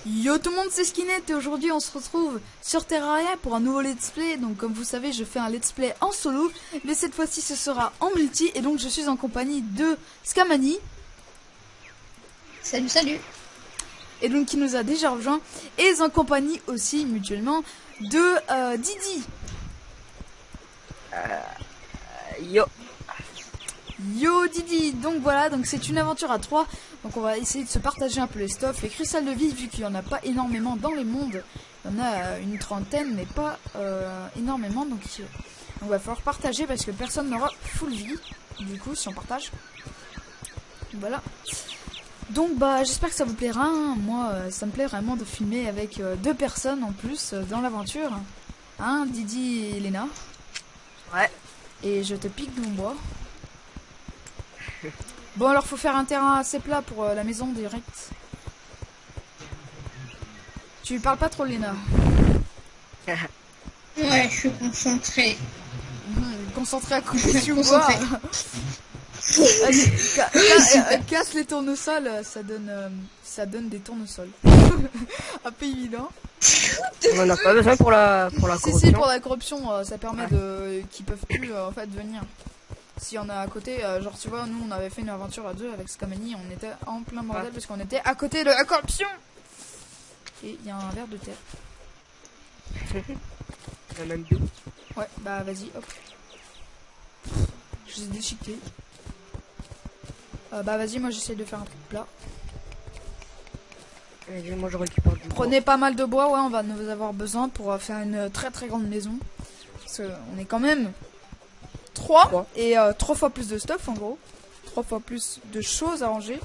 Yo tout le monde, c'est Skinnet et aujourd'hui on se retrouve sur Terraria pour un nouveau let's play. Donc comme vous savez, je fais un let's play en solo, mais cette fois-ci ce sera en multi. Et donc je suis en compagnie de Scamani. Salut, salut. Et donc qui nous a déjà rejoint. Et en compagnie aussi mutuellement de Didi. Yo. Yo Didi. Donc voilà, donc c'est une aventure à 3. Donc on va essayer de se partager un peu les stuffs, les cristals de vie, vu qu'il n'y en a pas énormément dans les mondes. Il y en a une trentaine, mais pas énormément. Donc on va falloir partager parce que personne n'aura full vie. Du coup, si on partage. Voilà. Donc bah j'espère que ça vous plaira. Hein. Moi, ça me plaît vraiment de filmer avec deux personnes en plus dans l'aventure. Hein, Didi et Léna. Ouais. Et je te pique mon bois. Bon alors faut faire un terrain assez plat pour la maison direct. Tu parles pas trop Léna. Ouais, je suis concentré. Concentré à couper du bois. Casse les tournesols, ça donne des tournesols. Un peu évident. On en a pas besoin pour la corruption. Si, pour la corruption, ça permet de qu'ils peuvent plus en fait venir. Si on a à côté, genre tu vois, nous on avait fait une aventure à deux avec Scamani, on était en plein bordel parce qu'on était à côté de la corruption. Et il y a un verre de terre. Il y en a même deux. Ouais, bah vas-y, hop. Je les ai déchiquetés. Bah vas-y, moi j'essaie de faire un truc plat. Allez, moi je récupère du bois. Prenez pas mal de bois, ouais, on va nous avoir besoin pour faire une très très grande maison. Parce qu'on est quand même 3 et 3 fois plus de stuff en gros. 3 fois plus de choses à ranger.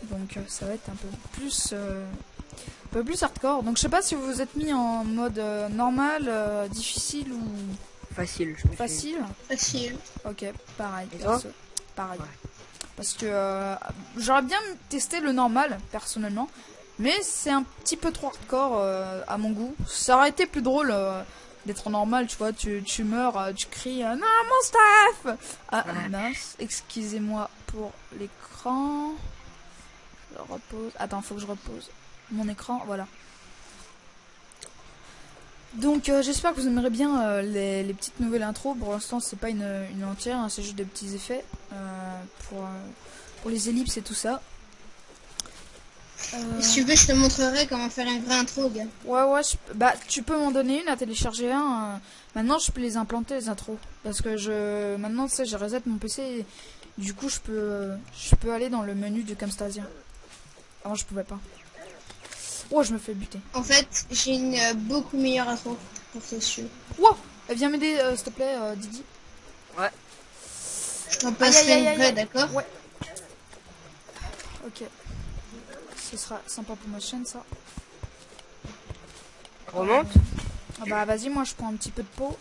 Donc ça va être un peu plus hardcore. Donc je sais pas si vous vous êtes mis en mode normal, difficile ou Facile. facile. Facile. Ok, pareil. Et toi pareil. Ouais. Parce que j'aurais bien testé le normal personnellement. Mais c'est un petit peu trop hardcore à mon goût. Ça aurait été plus drôle d'être normal, tu vois. Tu meurs, tu cries non, mon staff. Ah mince, excusez-moi pour l'écran. Je repose. Attends, faut que je repose mon écran. Voilà. Donc j'espère que vous aimerez bien les petites nouvelles intros. Pour l'instant c'est pas une entière, hein, c'est juste des petits effets pour les ellipses et tout ça. Si tu veux, je te montrerai comment faire une vraie intro, gars. Ouais, bah tu peux m'en donner une à télécharger un. Maintenant je peux les implanter les intros parce que maintenant tu sais j'ai reset mon PC et, du coup je peux aller dans le menu du Camstasia. Avant je pouvais pas. Oh, je me fais buter. En fait, j'ai une beaucoup meilleure intro pour te suivre. Wow, viens m'aider s'il te plaît Didi. Ouais. Je t'en passerai une vraie, aïe. d'accord? Ouais. Ok. Ce sera sympa pour ma chaîne ça. Remonte. Ah bah vas-y, moi je prends un petit peu de peau.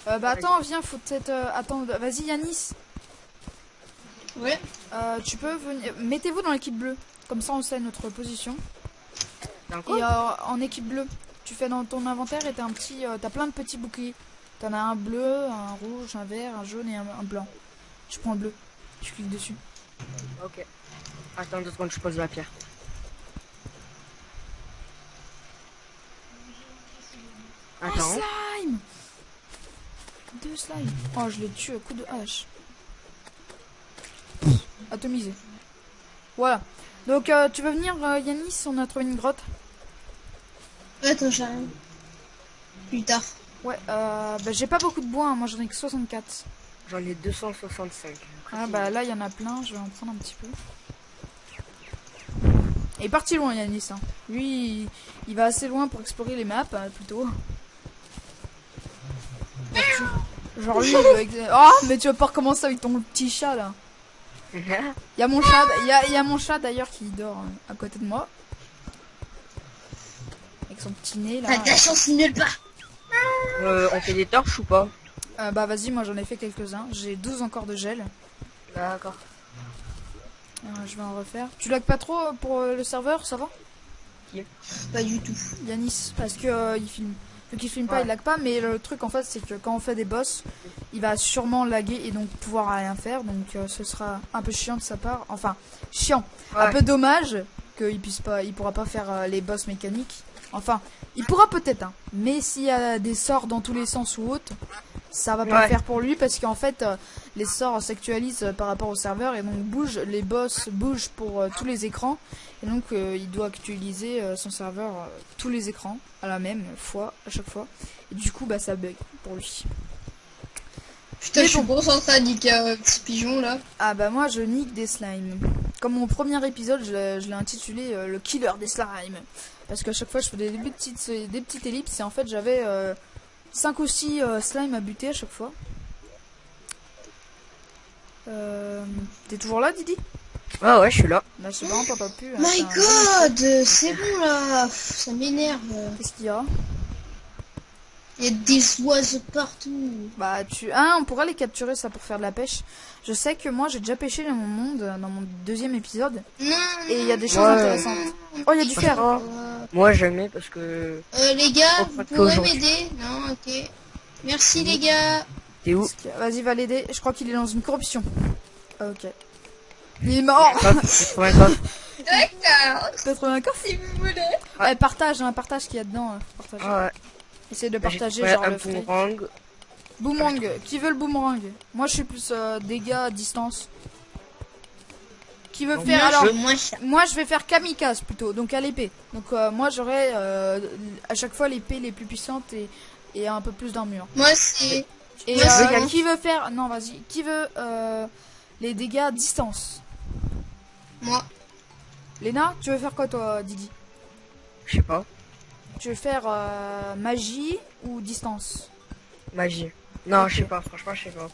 Bah attends, viens, faut peut-être attendre. Vas-y Yanis. Ouais. Tu peux venir. Mettez-vous dans l'équipe bleue. Comme ça on sait notre position. D'accord. Et en équipe bleue, tu fais dans ton inventaire et t'as plein de petits boucliers. T'en as un bleu, un rouge, un vert, un jaune et un blanc. Je prends le bleu. Je clique dessus. Ok. Attends 2 secondes, je pose la pierre. Oh, Attends. slime! 2 slimes. Oh, je les tue à coup de hache. Atomisé. Voilà. Donc, tu veux venir, Yanis? On a trouvé une grotte. Attends, j'arrive. Plus tard. Ouais, bah j'ai pas beaucoup de bois, hein. Moi j'en ai que 64. J'en ai 265. Ah bah là il y en a plein, je vais en prendre un petit peu. Il est parti loin Yanis, hein. Lui il va assez loin pour explorer les maps, plutôt. Genre lui il veut oh mais tu vas pas recommencer avec ton petit chat là. Il y a mon chat, il y a mon chat d'ailleurs qui dort à côté de moi. Avec son petit nez là. T'as de la chance nulle part. On fait des torches ou pas? Bah vas-y, moi j'en ai fait quelques-uns. J'ai 12 encore de gel. D'accord. Je vais en refaire. Tu lags pas trop pour le serveur, ça va? Pas du tout. Yanis, parce que il filme. Vu qu'il filme pas, Ouais. il lag pas, mais le truc en fait c'est que quand on fait des boss, il va sûrement laguer et donc pouvoir rien faire. Donc ce sera un peu chiant de sa part. Enfin, chiant. Ouais. Un peu dommage. qu'il puisse pas, il pourra pas faire les boss mécaniques. Enfin, il pourra peut-être, hein. Mais s'il y a des sorts dans tous les sens ou autres, ça va pas le faire pour lui parce qu'en fait, les sorts s'actualisent par rapport au serveur et donc les boss bougent pour tous les écrans et donc il doit actualiser son serveur tous les écrans à la même fois, à chaque fois. Et du coup, bah ça bug pour lui. Putain, je suis concentré à niquer un petit pigeon là. Ah bah moi je nique des slimes. Comme mon premier épisode, je l'ai intitulé le killer des slimes. Parce qu'à chaque fois je faisais des petites ellipses et en fait j'avais 5 ou 6 slimes à buter à chaque fois. T'es toujours là, Didi? Ah ouais, je suis là. Bah je sais pas, on peut pas plus. My god, c'est bon là, ça m'énerve. Qu'est-ce qu'il y a? Il y a des oiseaux partout. Bah on pourrait les capturer ça pour faire de la pêche. Je sais que moi j'ai déjà pêché dans mon monde, dans mon deuxième épisode. Non. Et il y a des choses intéressantes. Oh, il y a du fer. Moi jamais parce que... les gars, vous pourrez m'aider? Non, ok. Merci les gars. T'es où? Vas-y, va l'aider. Je crois qu'il est dans une corruption. Ah, ok. Il est mort. 80 D'accord. 80 coffres. Si vous voulez. Ouais, partage ce qu'il y a dedans. Partage. Ah ouais. Essaye de partager J'ai genre un le fric. boomerang. Boomerang. Qui veut le boomerang? Moi je suis plus dégâts à distance. Qui veut faire alors? Moi je vais faire kamikaze plutôt, donc à l'épée. Donc moi j'aurai à chaque fois l'épée les plus puissantes et un peu plus d'armure. Moi c'est... Et qui veut faire... Non vas-y. Qui veut les dégâts à distance? Moi. Léna, tu veux faire quoi toi, Didi? Je sais pas. Tu veux faire magie ou distance? Magie. Non, Ok. je sais pas, franchement, je sais pas.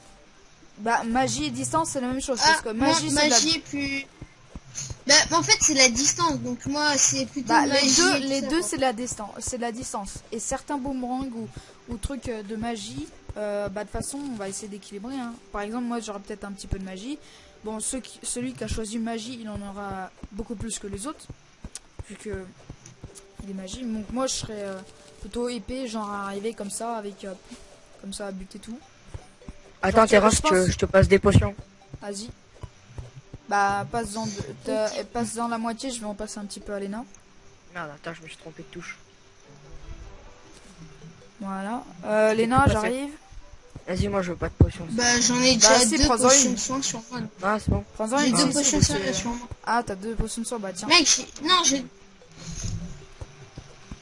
Bah magie et distance c'est la même chose parce que magie moi, c'est magie est plus... Bah en fait c'est la distance, donc moi c'est plutôt bah, magie. les deux c'est la distance, et certains boomerangs ou trucs de magie bah de toute façon on va essayer d'équilibrer, hein. Par exemple moi j'aurai peut-être un petit peu de magie. Bon celui qui a choisi magie il en aura beaucoup plus que les autres vu que il est magie. Donc moi je serais plutôt épée, genre arriver comme ça avec comme ça à buter tout. Attends, Terence, je pense- je te passe des potions. Vas-y. Bah passe dans la moitié, je vais en passer un petit peu à Léna. Merde, attends, je me suis trompé de touche. Voilà. Léna, tout passé. j'arrive. Vas-y, moi je veux pas de potions. Bah j'en ai déjà si, deux prends-en potions une. de soin sur moi. Ah, c'est bon. Prends-en J'ai une. deux si, potions si, de soin si. sur moi. Ah, t'as deux potions de soin, bah tiens. Mec, non, j'ai...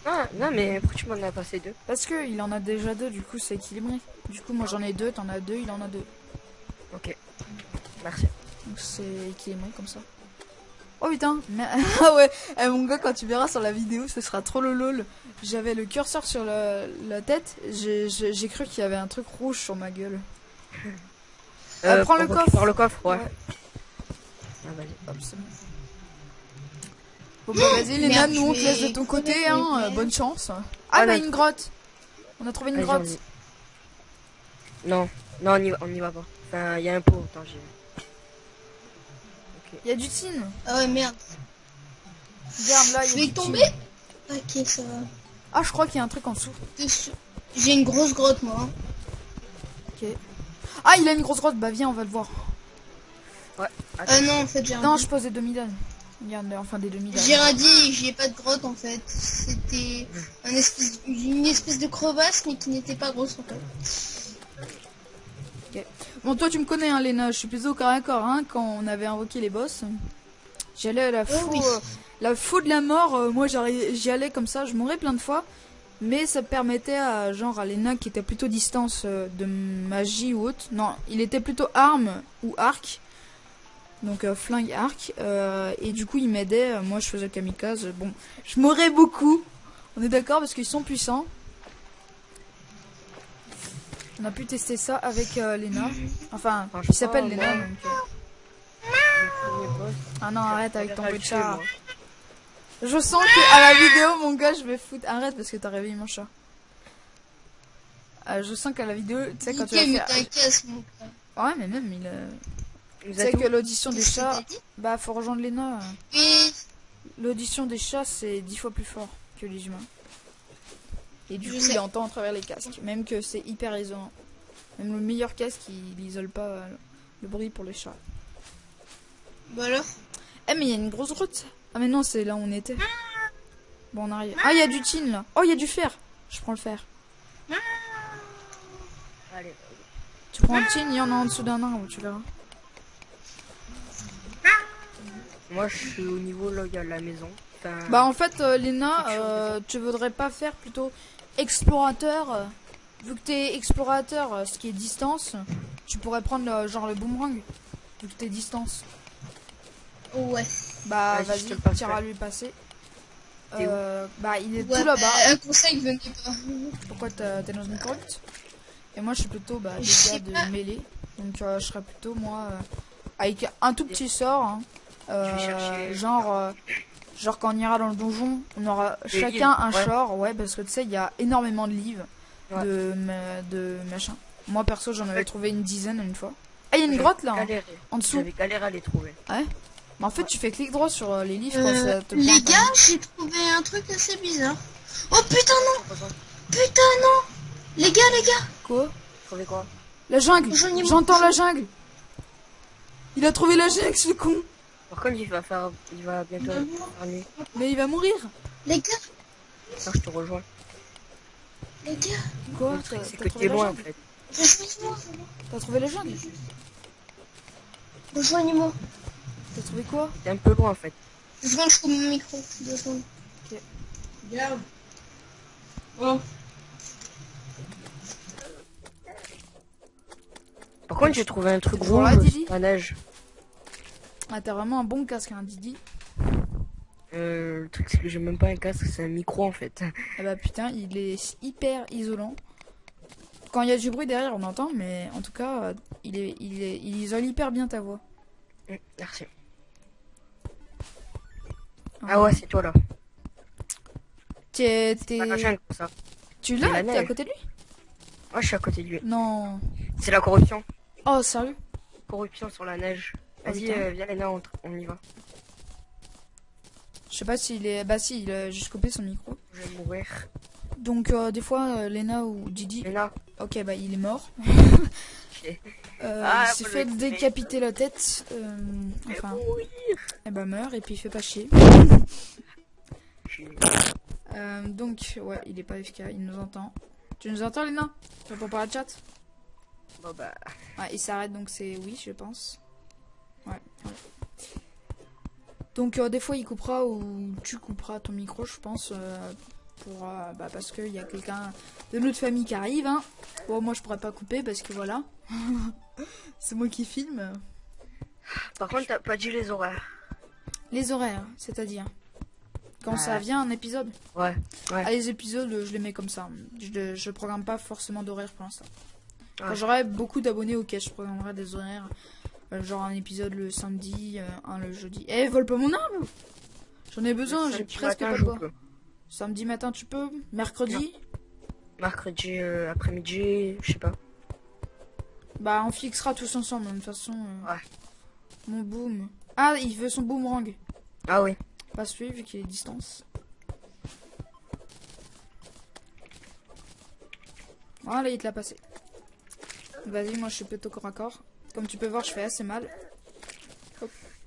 Ah, non, mais pourquoi tu m'en as passé deux? Parce que il en a déjà deux, du coup c'est équilibré. Du coup moi j'en ai deux, t'en as deux, il en a deux. Ok. Merci. Donc c'est équilibré comme ça. Oh putain, mais... ah ouais, mon gars quand tu verras sur la vidéo ce sera trop le lol. J'avais le curseur sur la tête, j'ai cru qu'il y avait un truc rouge sur ma gueule. Prends le coffre. Par le coffre, ouais. Ah, vas-y. Hop, c'est bon. Bon bah vas-y Léna, Merde, nous on te je laisse de vais ton côté, crever hein, mes bonne chance. Ah Ah, bah non. une grotte. On a trouvé une Vas-y, grotte. Non, non, on y va pas. Enfin, il y a un pot, attends, j'ai... Il y a du tin. Ah ouais, merde. Regarde là, il Je y a vais du tin. tomber. Ok, ça va. Ah je crois qu'il y a un truc en dessous. J'ai une grosse grotte, moi. Hein. Ok. Ah il a une grosse grotte, bah viens on va le voir. Ouais. Ah non, en fait, j'ai Non je pose des demi-dalles. Regarde, enfin des demi-dalles. J'ai radis, j'y ai pas de grotte en fait. C'était une espèce de crevasse mais qui n'était pas grosse en fait. Bon toi tu me connais hein Léna, je suis plutôt au corps à corps hein, quand on avait invoqué les boss. J'allais à la fou de la mort, moi j'y allais comme ça, je mourais plein de fois. Mais ça permettait à genre à Léna qui était plutôt distance de magie ou autre. Non, il était plutôt arme ou arc. Donc flingue arc. Et du coup il m'aidait, moi je faisais kamikaze. Bon, je mourrais beaucoup. On est d'accord parce qu'ils sont puissants. On a pu tester ça avec Léna. Enfin, il s'appelle Léna donc... Ah non, arrête avec ton bruit de chat. Je sens que à la vidéo, mon gars, je vais foutre... Arrête parce que t'as réveillé mon chat. Je sens qu'à la vidéo, tu sais, quand tu vas faire... Ouais, mais même, tu sais que l'audition des chats... Bah, faut rejoindre Léna. L'audition des chats, c'est 10 fois plus fort que les humains. Et du coup, il entend à travers les casques. Même que c'est hyper isolant. Même le meilleur casque, il isole pas le bruit pour les chats. Bah alors? Eh, mais il y a une grosse grotte. Ah mais non, c'est là où on était. Bon, on arrive. Ah, il y a du tin là. Oh, il y a du fer. Je prends le fer. Allez. Tu prends le tin, il y en a en dessous d'un arbre, tu verras. Moi, je suis au niveau là où il y a la maison. Enfin, Bah en fait, Léna, tu voudrais pas faire plutôt explorateur vu que t'es explorateur, ce qui est distance, tu pourrais prendre genre le boomerang, vu que t'es distance. Ouais. Bah Vas-y, je te le vas-y, passerai. tire à lui passer. T'es où Bah il est Ouais, tout là-bas. un conseil, venez pas. Pourquoi t'es dans une grotte? Et moi je suis plutôt Je des sais gars pas. de mêlée. Donc je serais plutôt moi avec un tout petit sort. Hein. Je vais chercher. Genre quand on ira dans le donjon, on aura Des chacun livres, un ouais. short, ouais, parce que tu sais, il y a énormément de livres, Ouais. de machin. Moi perso, j'en avais Ouais. trouvé une dizaine une fois. Ah, il y a une J'avais grotte là, hein, galéré. en dessous. J'avais galéré à les trouver. Ouais. Mais en fait, tu fais clic droit sur les livres, quoi, ça te Les pointe, gars, hein. j'ai trouvé un truc assez bizarre. Oh putain non, putain non. Les gars, Quoi? Trouvé quoi? La jungle. Rejoignez-moi. J'entends la jungle. Il a trouvé la jungle, ce con. Par contre, il va bientôt faire nuit. Mais il va mourir. les gars, Alors, je te rejoins. les gars, Quoi? Le truc, c'est T'as que trouvé t'es la loin en jungle? fait. rejoignez-moi. T'as trouvé la jungle? Rejoignez-moi. T'as trouvé quoi? T'es un peu loin en fait. Je branche mon micro. 2 secondes. Ok. Regarde. Oh. Par contre, j'ai trouvé un truc Toujours là, rouge Didi sur la neige. Ah, t'as vraiment un bon casque, hein, Didi. Le truc, c'est que j'ai même pas un casque, c'est un micro en fait. Ah bah putain, il est hyper isolant. Quand il y a du bruit derrière, on entend, mais en tout cas, il isole hyper bien ta voix. Merci. Ah ouais, c'est toi là. T'es, Pas la jungle pour ça. tu c'est la l'as? T'es à neige. côté de lui? Moi, je suis à côté de lui. Non. C'est la corruption. Oh, sérieux? Corruption sur la neige. Oh, Vas-y, putain. viens Léna, on y va. Je sais pas s'il est... Bah si, il a juste coupé son micro. Je vais mourir. Donc des fois, Léna ou Didi... Léna. Ok, bah il est mort. Ok. Il s'est faut fait le décapiter la tête. Enfin, mourir. et bah meurt et puis il fait pas chier. Donc, ouais, il est pas FK, il nous entend. Tu nous entends, Léna? Tu réponds par la chat? Bon bah. Ouais, il s'arrête, donc c'est oui, je pense. Ouais. Donc, des fois, il coupera ou tu couperas ton micro, je pense, parce qu'il y a quelqu'un de notre famille qui arrive. Hein. Bon, moi, je pourrais pas couper parce que voilà. C'est moi qui filme. Par contre, t'as pas dit les horaires. Les horaires, c'est-à-dire quand ça Ouais. vient un épisode. Ouais. Ah, les épisodes, je les mets comme ça. Je programme pas forcément d'horaire pour l'instant. Quand Ouais. j'aurai beaucoup d'abonnés, ok, je programmerai des horaires. Genre un épisode le samedi, un le jeudi. Eh, vole pas mon arbre! J'en ai besoin, j'ai Samedi presque matin, pas de je bois. peux. Samedi matin, tu peux? Mercredi? Mercredi après-midi, je sais pas. Bah, on fixera tous ensemble, de toute façon. Ouais. Mon boom. Ah, il veut son boomerang. Ah oui. Pas celui, vu qu'il est distance. Voilà, il te l'a passé. Vas-y, moi je suis plutôt corps à corps. Comme tu peux voir, je fais assez mal.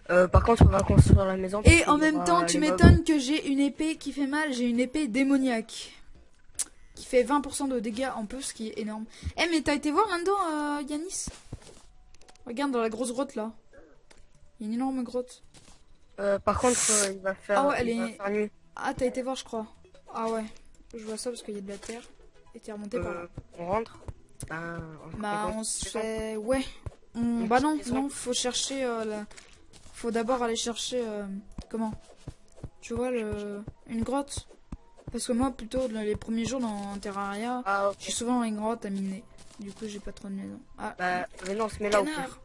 Par contre, on va construire la maison. parce Et qu'il en y même aura temps, tu les mobs. m'étonnes que j'ai une épée qui fait mal. J'ai une épée démoniaque. Qui fait 20% de dégâts en plus, ce qui est énorme. Eh, mais t'as été voir là-dedans, Yanis? Regarde dans la grosse grotte là. Il y a une énorme grotte. Par contre, il va faire, Ah ouais, elle il va est- faire nuit. Ah, t'as été voir, je crois. Ah ouais. Je vois ça parce qu'il y a de la terre. Et t'es remonté par là. On rentre. Bah, on se fait... Ouais. Une Bah petite non, maison. non, faut chercher faut d'abord aller chercher... Comment? Tu vois, une grotte. Parce que moi, plutôt, les premiers jours dans Terraria, Ah ok. je suis souvent dans une grotte à miner. Du coup, j'ai pas trop de maison. Ah, Bah, mais non, on se met là au canard. pire.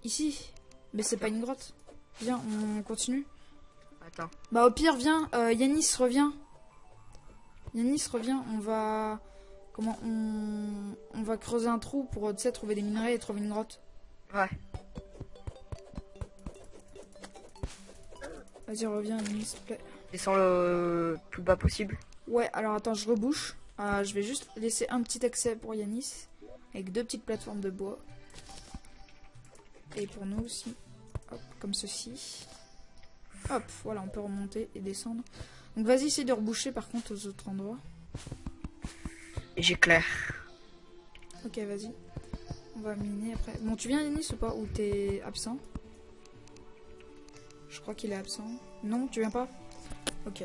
Ici. Mais c'est pas une grotte. Viens, on continue. Attends. Bah au pire, viens, Yanis, reviens. Yanis, reviens, on va... Comment on va creuser un trou pour, tu sais, trouver des minerais et trouver une grotte. Ouais. Vas-y, reviens, Yanis, s'il te plaît. Descends le plus bas possible. Ouais, alors attends, je rebouche. Je vais juste laisser un petit accès pour Yanis. Avec 2 petites plateformes de bois. Et pour nous aussi. Hop, comme ceci. Hop, voilà, on peut remonter et descendre. Donc vas-y, essaye de reboucher par contre aux autres endroits. Et j'éclaire. Ok, vas-y. On va miner après. Bon, tu viens Yanis ou pas? Ou t'es absent? Je crois qu'il est absent. Non, tu viens pas? Ok.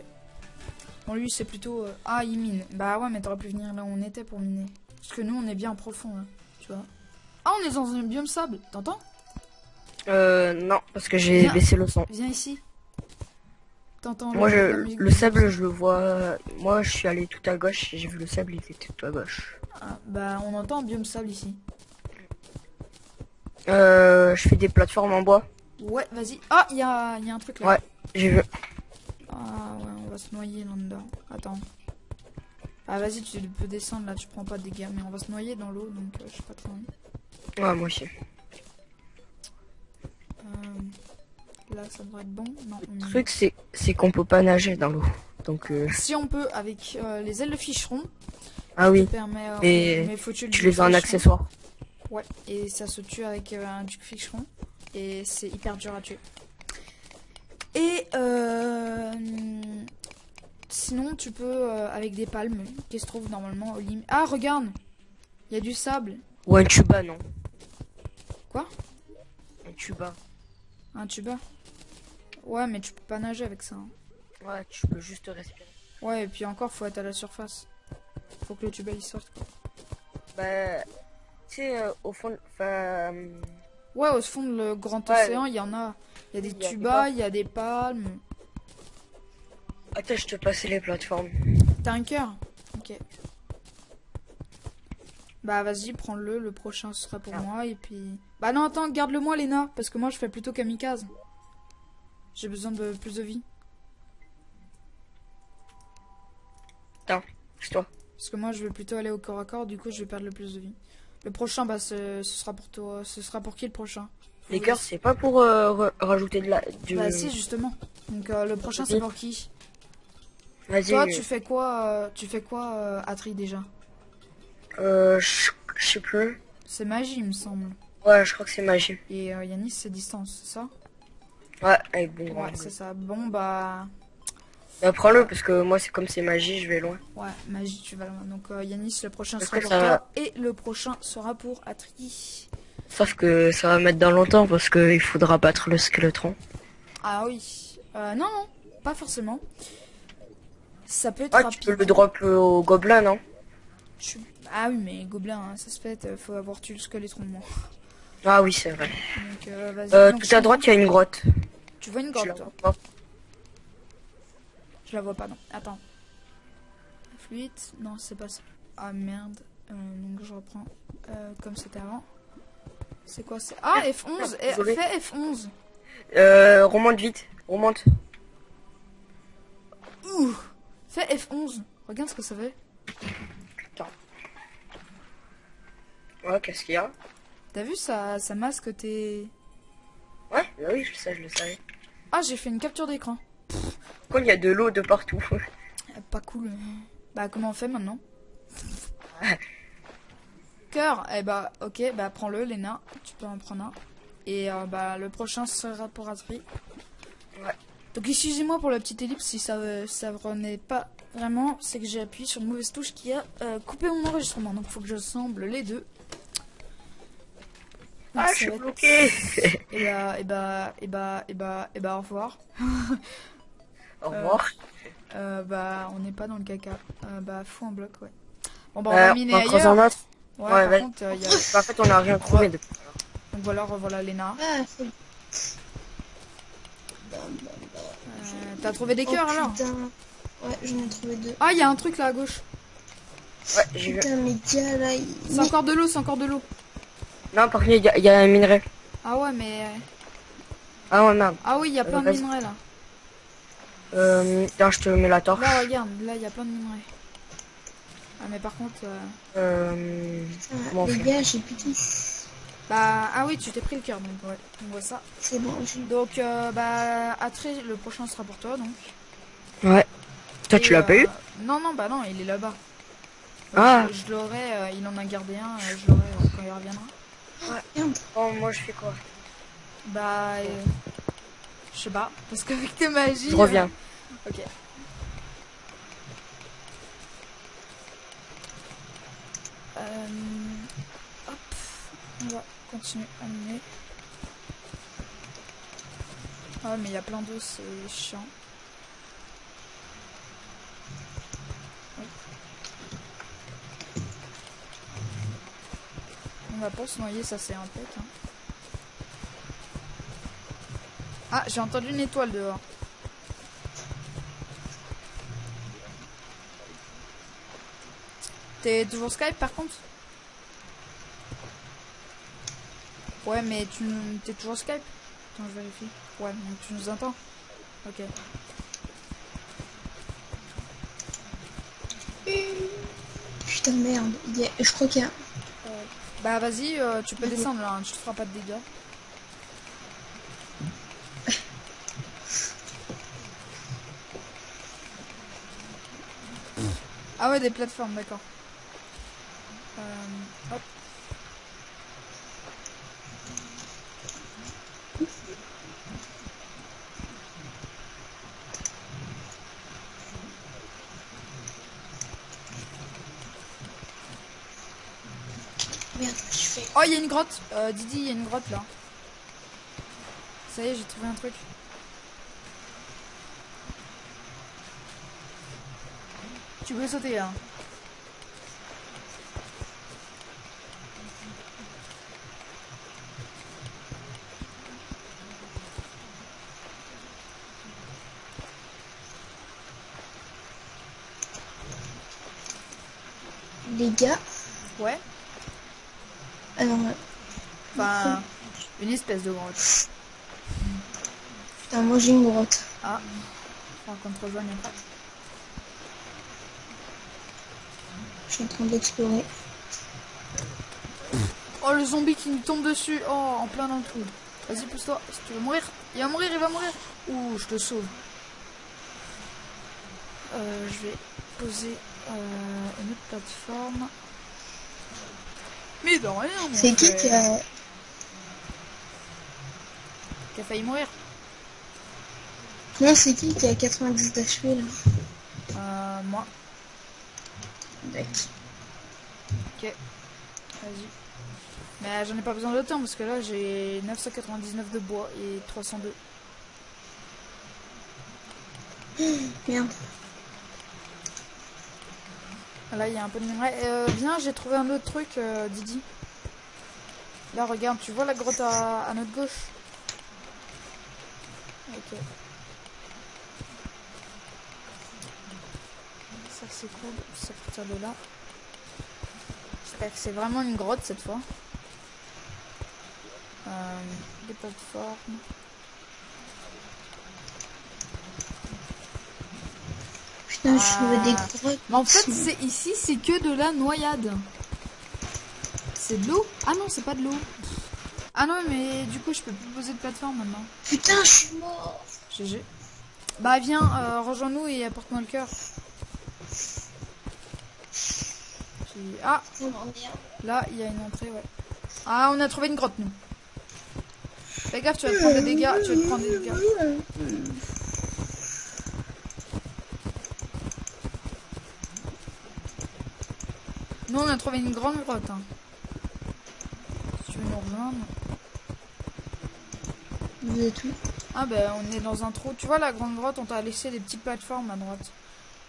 Bon, lui, c'est plutôt... Ah, il mine. Bah ouais, mais t'aurais pu venir là où on était pour miner. Parce que nous, on est bien en profond, là. Tu vois. Ah, on est dans un biome sable. T'entends? Non, parce que j'ai Viens. baissé le son. Viens ici. T'entends Moi, la musique le du sable, biome je le vois. Moi, je suis allé tout à gauche et j'ai vu le sable, il était tout à gauche. Ah, bah, on entend un biome sable ici. Je fais des plateformes en bois. Ouais, vas-y. Ah, il y a un truc là. Ouais, j'ai vu. Ah, ouais, on va se noyer là-dedans. Attends. Ah, vas-y, tu peux descendre là, tu prends pas de dégâts. Mais on va se noyer dans l'eau, donc je sais pas trop. Ouais, moi aussi. Là, ça devrait être bon. Non, Le truc, c'est qu'on peut pas nager dans l'eau. Donc, si on peut, avec les ailes de ficheron, ah oui, permet, et mais faut tuer tu le les as en ficheron. accessoire. Ouais, et ça se tue avec un duc ficheron. Et c'est hyper dur à tuer. Et sinon, tu peux, avec des palmes, qui se trouvent normalement au lim. Ah, regarde! Il y a du sable. Ou un tuba, non. Quoi? Un tuba. Un tuba? Ouais, mais tu peux pas nager avec ça. Hein. Ouais, tu peux juste respirer. Ouais, et puis encore, faut être à la surface. Faut que le tuba il sorte. Quoi. Bah, tu sais, au fond, enfin... Ouais, au fond de le grand Ouais. océan, il y en a. Il y a des Il y a des tubas, pas. il y a des palmes. Attends, je te passais les plateformes. T'as un cœur? Ok. Bah vas-y, prends-le, le prochain sera pour moi, et puis... Bah non, attends, garde-le moi, Léna, parce que moi je fais plutôt kamikaze. J'ai besoin de plus de vie. Attends, c'est toi. Parce que moi je vais plutôt aller au corps à corps, du coup je vais perdre le plus de vie. Le prochain, bah ce sera pour toi. Ce sera pour qui le prochain? Les cœurs, c'est pas pour rajouter du... Bah si, justement. Donc le prochain c'est pour qui? Vas-y. Toi, tu fais quoi, Atri, déjà? Je sais plus. C'est magie, il me semble. Ouais, je crois que c'est magie. Et Yanis, c'est distance, c'est ça? Ouais, avec bon. Ouais, c'est ça. Bon, bah... Bah, prends-le, parce que moi, c'est comme c'est magie, je vais loin. Ouais, magie, tu vas loin. Donc Yanis, le prochain Parce sera que pour ça- toi. Et le prochain sera pour Atri. Sauf que ça va mettre dans longtemps, parce qu'il faudra battre le squeletron. Ah oui. Non, non, pas forcément. Ça peut être Ah, rapide. tu peux le drop au gobelin, non? Ah oui, mais gobelin, hein, ça se fait, faut avoir tué le squeletron, moi. Ah oui, c'est vrai. Donc vas-y. Donc, Tout à droite, il y a une grotte. Tu vois une Tu la grotte, toi? vois pas. Je la vois pas, non. Attends. Fluide? Non, c'est pas ça. Ah merde. Donc je reprends comme c'était avant. C'est quoi ça? Ah, F11! désolé. Fais F11! Remonte vite, remonte. Ouh! Fais F11! Regarde ce que ça fait. Attends. Ouais, qu'est-ce qu'il y a? T'as vu, ça masque tes... Ouais, bah oui, je le savais. Ah, j'ai fait une capture d'écran. Quand il y a de l'eau de partout. Pas cool. Bah, comment on fait maintenant? Cœur, eh bah, ok, bah, prends-le, Léna. Tu peux en prendre un. Et bah, le prochain sera pour Atri. Ouais. Donc, excusez-moi pour la petite ellipse si ça renaît pas vraiment. C'est que j'ai appuyé sur une mauvaise touche qui a coupé mon enregistrement. Donc, faut que j'assemble les deux. Donc, Ah, ça je suis va être- bloqué. Au revoir. Au revoir. Bah, on n'est pas dans le caca. Bah, fous un bloc, ouais. Bon, bah, on va miner on creuse un ailleurs. autre. Ouais, Ouais, par vas-y. contre, il y a... En fait, on n'a rien trouvé de... Donc voilà, revoilà Léna. Ah, c'est... T'as trouvé des cœurs alors? putain. Ouais, j'en ai trouvé deux. Ah, il y a un truc là à gauche. Ouais, j'ai vu. Putain, mais gars, là, il... C'est encore de l'eau, c'est encore de l'eau. Non, par contre, il y a un minerai. Ah ouais, mais... Ah ouais, merde. Ah oui, il y a plein de vas-y. minerais là. Tiens, je te mets la torche. Là, regarde, là, il y a plein de minerais. Ah, mais par contre... Putain, Comment on les fait gars, j'ai plus tout. Bah, ah oui, tu t'es pris le cœur, donc ouais, on voit ça. C'est bon, j'ai... Donc, bah, Atri, le prochain sera pour toi, donc. Ouais. Toi, Et, tu l'as pas eu? Non, non, bah non, il est là-bas. Ah. Je l'aurai, il en a gardé un, je l'aurai quand il reviendra. Merde. Oh, moi, je fais quoi? Bah, Je sais pas, parce qu'avec tes magies... Je reviens. Ok. Hop, on va continuer à miner. Ah mais il y a plein d'eau, c'est chiant. Hop. On va pas se noyer, ça c'est impec. Hein. Ah, j'ai entendu une étoile dehors. T'es toujours Skype par contre? Ouais, mais t'es toujours Skype? Attends, je vérifie. Ouais, donc tu nous entends? Ok. Putain, merde. Je crois qu'il y a... Bah vas-y, tu peux descendre là, hein, tu te feras pas de dégâts. Ah ouais, des plateformes, d'accord. Hop. Merde, je fais... Oh, il y a une grotte. Didi, il y a une grotte là. Ça y est, j'ai trouvé un truc. Tu peux sauter là. Les gars... Ouais. Alors... Enfin, une espèce de grotte. Putain, moi j'ai une grotte. Ah. Faudra qu'on te rejoigne après. Je suis en train d'explorer. Oh, le zombie qui me tombe dessus. Oh, en plein dans le trou. Vas-y, pousse-toi. Si tu veux mourir. Il va mourir, il va mourir. Ouh, je te sauve. Je vais poser une autre plateforme. Mais dans rien, mon C'est qui frère. qui Qui a failli mourir? Non, c'est qui a 90 d'HP là? Moi. D'accord. Ok. Vas-y. Mais j'en ai pas besoin d'autant parce que là j'ai 999 de bois et 302. Merde. Là il y a un peu de minerai. Viens, j'ai trouvé un autre truc, Didi. Là regarde, tu vois la grotte à notre gauche? Ok. Ça c'est cool, ça partir de là. J'espère que c'est vraiment une grotte cette fois. Des plateformes. Putain, je trouvais des grottes. Mais en fait, c'est ici, c'est que de la noyade. C'est de l'eau? Ah non, c'est pas de l'eau. Ah non, mais du coup, je peux plus poser de plateforme maintenant. Putain, je suis mort. GG. Bah viens, rejoins-nous et apporte-moi le cœur. Ah, Oh, merde. là, il y a une entrée, ouais. Ah, on a trouvé une grotte, nous. Fais gaffe, tu vas te prendre des dégâts. Tu vas te prendre des dégâts. Nous, on a trouvé une grande grotte. Hein. Si tu veux nous rejoindre. Vous êtes où? Ah, ben, on est dans un trou. Tu vois, la grande grotte, on t'a laissé des petites plateformes à droite.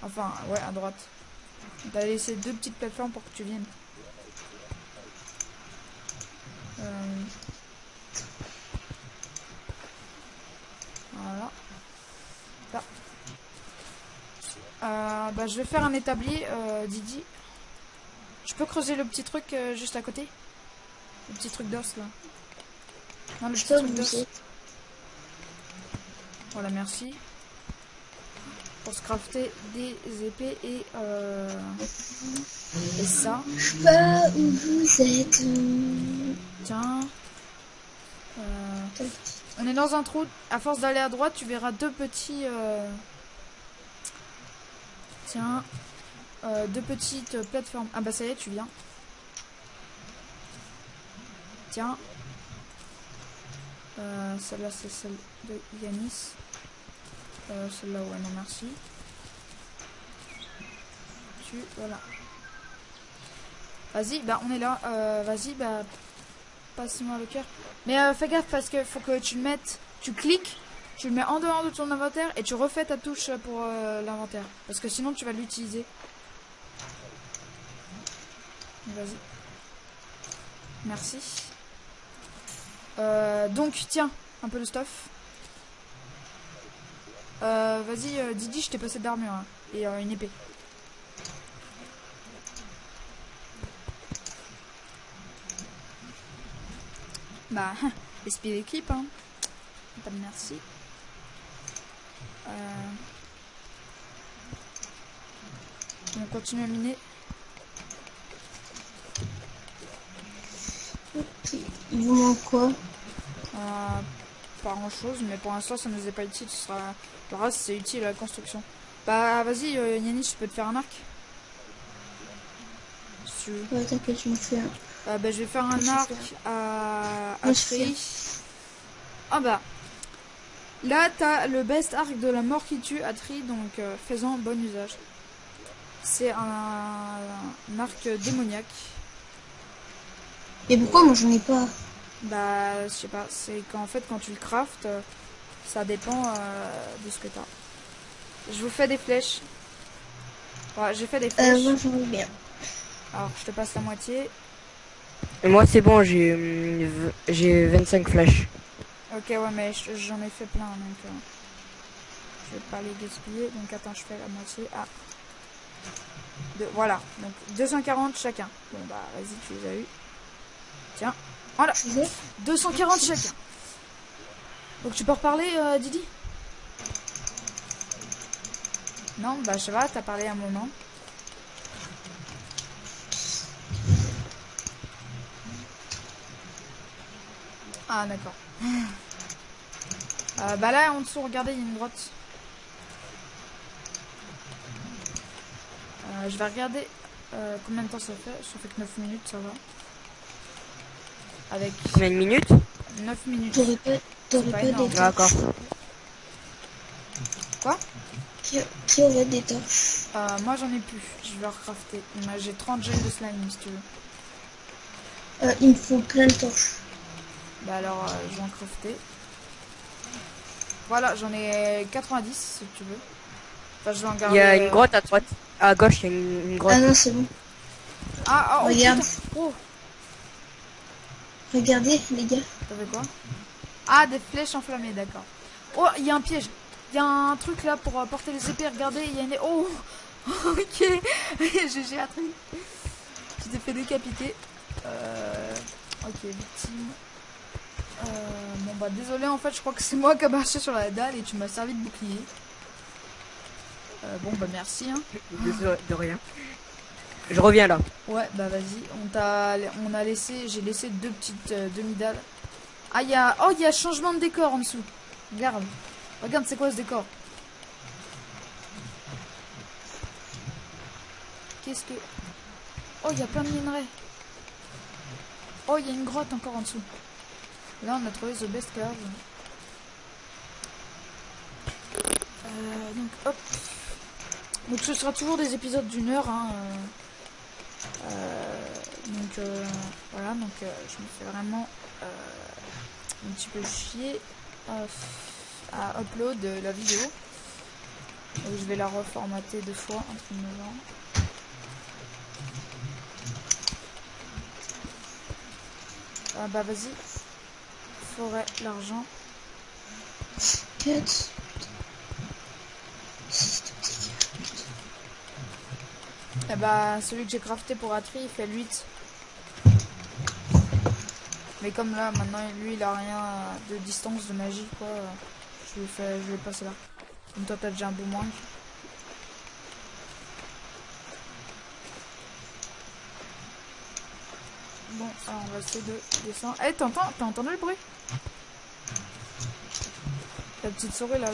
Enfin, ouais, à droite. On t'a laissé 2 petites plateformes pour que tu viennes. Voilà. Là. Bah, je vais faire un établi, Didi. Je peux creuser le petit truc juste à côté? Le petit truc d'os là. Non, le Je petit sais truc où d'os. vous êtes. Voilà, merci. Pour se crafter des épées et ça. Je sais pas où vous êtes. Tiens. On est dans un trou. À force d'aller à droite, tu verras 2 petits. Tiens. 2 petites plateformes. Ah bah ça y est, tu viens. Tiens. Celle-là, c'est celle de Yanis. Celle-là, ouais, non, merci. Voilà. Vas-y, bah, on est là. Vas-y, bah, passe-moi le cœur. Mais fais gaffe parce que faut que tu le mettes. Tu cliques, tu le mets en dehors de ton inventaire et tu refais ta touche pour l'inventaire. Parce que sinon, tu vas l'utiliser. Vas-y. Merci. Donc, tiens, un peu de stuff. Vas-y, Didi, je t'ai passé d'armure hein, et une épée. Bah, esprit d'équipe, hein. Pas de merci. On continue à miner. Ok. Il vous manque quoi? Pas grand chose, mais pour l'instant ça nous est pas utile. Ce sera... Le reste c'est utile à la construction. Bah vas-y Yanis, je peux te faire un arc si tu veux. Ouais, t'inquiète, je m'en fais un. Bah je vais faire un arc à Tree. Ah bah là t'as le best arc de la mort qui tue à Tree, donc fais-en bon usage. C'est un arc démoniaque. Et pourquoi moi j'en ai pas? Bah je sais pas, c'est qu'en fait quand tu le craftes, ça dépend de ce que t'as. Je vous fais des flèches. Ouais, j'ai fait des flèches. Moi j'en ai bien. Alors, je te passe la moitié. Et moi, c'est bon, j'ai 25 flashs. Ok, ouais, mais j'en ai fait plein, donc je vais pas les gaspiller. Donc, attends, je fais la moitié. Ah. Voilà, donc 240 chacun. Bon, bah, vas-y, tu les as eu. Tiens, voilà. 240 chacun. Donc, tu peux reparler, Didi? Non, bah, je sais pas, t'as parlé un moment. Ah, d'accord. Bah là, en dessous, regardez, il y a une grotte. Je vais regarder combien de temps ça fait. Ça fait que 9 minutes, ça va. Avec Combien de minutes? 9 minutes. T'aurais pas des torches? D'accord. Quoi? Qui aurait des torches? Moi, j'en ai plus. Je vais recrafter. J'ai 30 gels de slime, si tu veux. Il me faut plein de torches. Bah alors, je vais en crafter. Voilà, j'en ai 90, si tu veux. Enfin, je vais en Il garder... y a une grotte à droite. À gauche, il y a une grotte. Ah non, c'est bon. Ah, oh, Regarde. putain. Oh, Regardez, les gars. t'avais quoi? Ah, des flèches enflammées, d'accord. Oh, il y a un piège. Il y a un truc là pour porter les épées. Regardez, il y a une... Oh, ok. GG, à truc. Tu t'es fait décapiter. Ok, victime. Bon bah désolé, en fait je crois que c'est moi qui a marché sur la dalle et tu m'as servi de bouclier. Bon bah merci hein. Désolé, de rien. Je reviens là. Ouais bah vas-y, on a laissé, j'ai laissé deux petites demi-dalles. Ah il y a changement de décor en dessous. Regarde c'est quoi ce décor? Qu'est-ce que... Oh il y a plein de minerais. Oh il y a une grotte encore en dessous. Là on a trouvé the best cave. Donc hop. Donc ce sera toujours des épisodes d'une heure hein, donc voilà, donc je me fais vraiment un petit peu chier à upload la vidéo. Donc je vais la reformater 2 fois entre nous. Ah bah vas-y. Forêt, l'argent. 4. Et bah celui que j'ai crafté pour Atri il fait 8. Mais comme là maintenant lui il a rien de distance de magie quoi, je vais passer là. Comme toi t'as déjà un boomerang. Bon alors on va essayer de descendre. Eh t'as entendu le bruit? La petite souris là.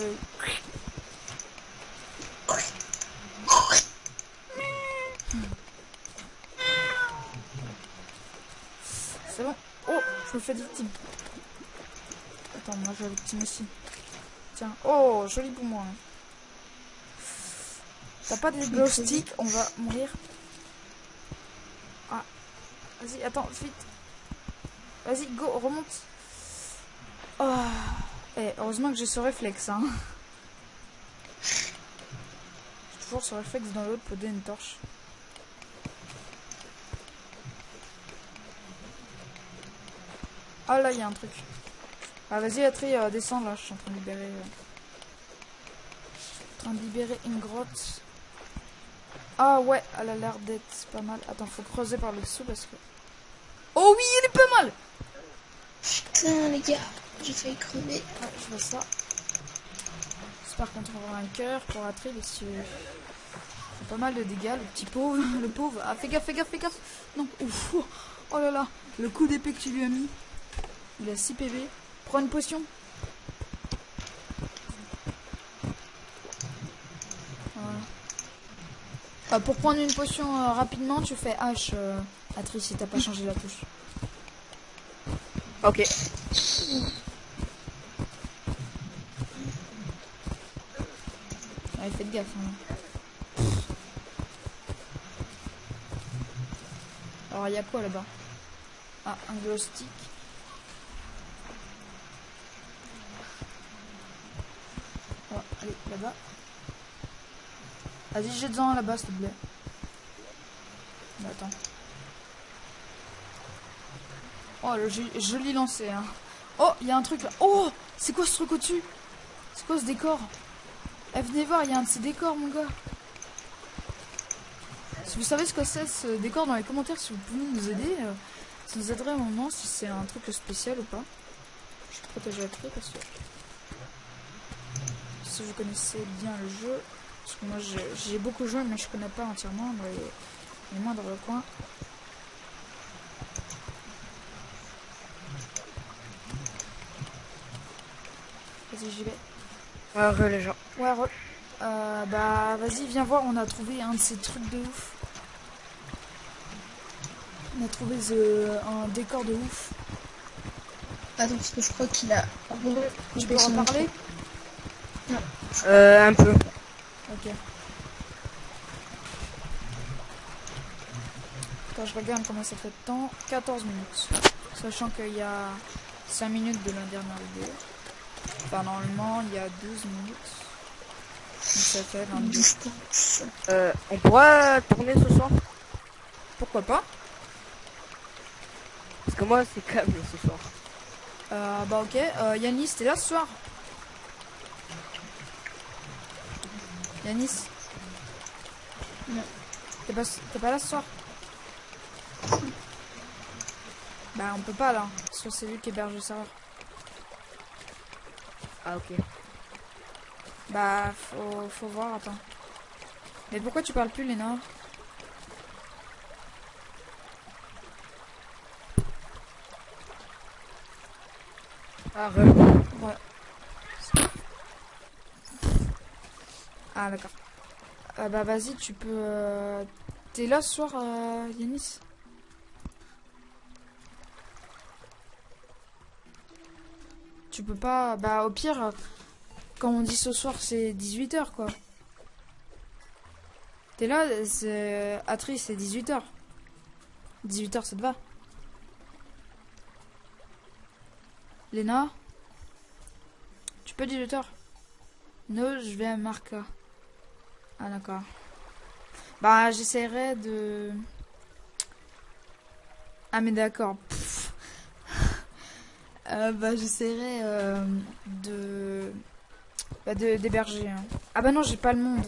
C'est bon. Oh, je me fais victime. Attends, moi je vais avec Tim aussi. Tiens. Oh, joli pour moi. Hein. T'as pas des glow sticks? On va mourir. Ah. Vas-y, attends, vite. Vas-y, go, remonte. Oh. Eh, heureusement que j'ai ce réflexe. Hein. J'ai toujours ce réflexe dans l'autre pour donner une torche. Ah là, il y a un truc. Ah, vas-y, Atri, descends là. Je suis en train de libérer. En train de libérer une grotte. Ah ouais, elle a l'air d'être pas mal. Attends, faut creuser par le dessous parce que. Oh oui, elle est pas mal! Putain, les gars, j'ai failli crever. Ouais, je vois ça. J'espère qu'on trouvera un cœur pour Atri parce que. C'est pas mal de dégâts, le petit pauvre. Le pauvre. Ah, fais gaffe, fais gaffe, fais gaffe! Non, ouf! Oh là là, le coup d'épée que tu lui as mis. Il a 6 PV. Prends une potion. Voilà. Pour prendre une potion rapidement, tu fais H, Atri, si t'as pas changé la touche. Ok. Allez, faites gaffe. Hein. Alors, il y a quoi là-bas? Ah, un glow stick. Oh, allez, là-bas. Vas-y, jette-en là-bas, s'il te plaît. Mais attends. Oh, le joli lancé, hein. Oh, il y a un truc là. Oh, c'est quoi ce truc au-dessus? C'est quoi ce décor? Eh, venez voir, il y a un de ces décors, mon gars. Si vous savez ce que c'est ce décor dans les commentaires, si vous pouvez nous aider, ça nous aiderait un moment si c'est un truc spécial ou pas. Je suis protégé à tri parce que si vous connaissez bien le jeu, parce que moi j'ai beaucoup joué mais je connais pas entièrement dans les moindres coins. Vas-y, j'y vais. Ouais, les gens. Ouais, bah vas-y, viens voir, on a trouvé un de ces trucs de ouf. On a trouvé un décor de ouf. Attends, parce que je crois qu'il a. Tu peux en parler? Un peu. Ok. Attends, je regarde comment ça fait de temps. 14 minutes. Sachant qu'il y a 5 minutes de la dernière vidéo. Enfin, normalement, il y a 12 minutes. Donc ça fait 22. Distance. On pourra tourner ce soir? Pourquoi pas? Parce que moi, c'est calme ce soir. Bah ok. Yanis, t'es là ce soir? Yanis? Non. T'es pas là ce soir? Bah on peut pas là. Parce que c'est lui qui héberge le serveur. Ah, ok. Bah faut voir, attends. Mais pourquoi tu parles plus, Léna? Ah, Ouais. Ah d'accord. Bah vas-y, tu peux... T'es là ce soir, Yanis? Tu peux pas... Bah au pire, quand on dit ce soir, c'est 18h quoi. T'es là, c'est... Atri, c'est 18h. 18h, ça te va? Léna? Tu peux 18h? Non, je vais à Marca. Ah d'accord. Bah j'essaierai de... Ah mais d'accord. Bah j'essaierai d'héberger. Hein. Ah bah non, j'ai pas le monde.